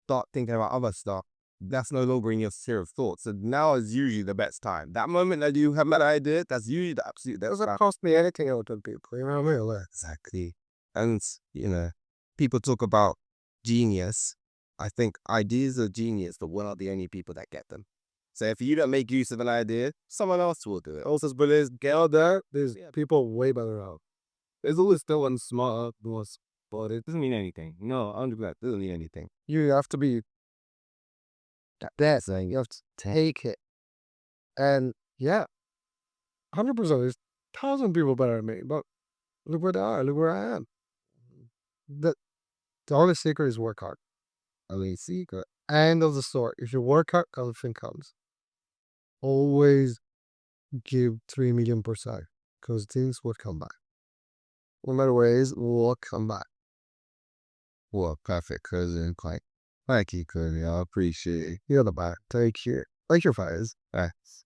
start thinking about other stuff, that's no longer in your sphere of thoughts. So now is usually the best time. That moment that you have that idea, that's usually the absolute It best doesn't time. cost me anything out of people. You know what I mean? Like, Exactly. And, you know, people talk about genius. I think ideas are genius, but we're not the only people that get them. So if you don't make use of an idea, someone else will do it. also, but get out there, there's people way better out. There's always still one smart boss, but it Doesn't mean anything. No, 100% doesn't mean anything. you have to be that thing. You have to take it. And yeah, 100%. There's 1,000 people better than me, but look where they are. Look where I am. The only secret is work hard. Only secret. End of the story. If you work hard, everything comes. Always give 3,000,000%, because things will come back. No matter what it is, will come back. Well, perfect, cousin. Quite. Thank you, cousin. I appreciate it. You're the man. Take care. Like your fires. Thanks.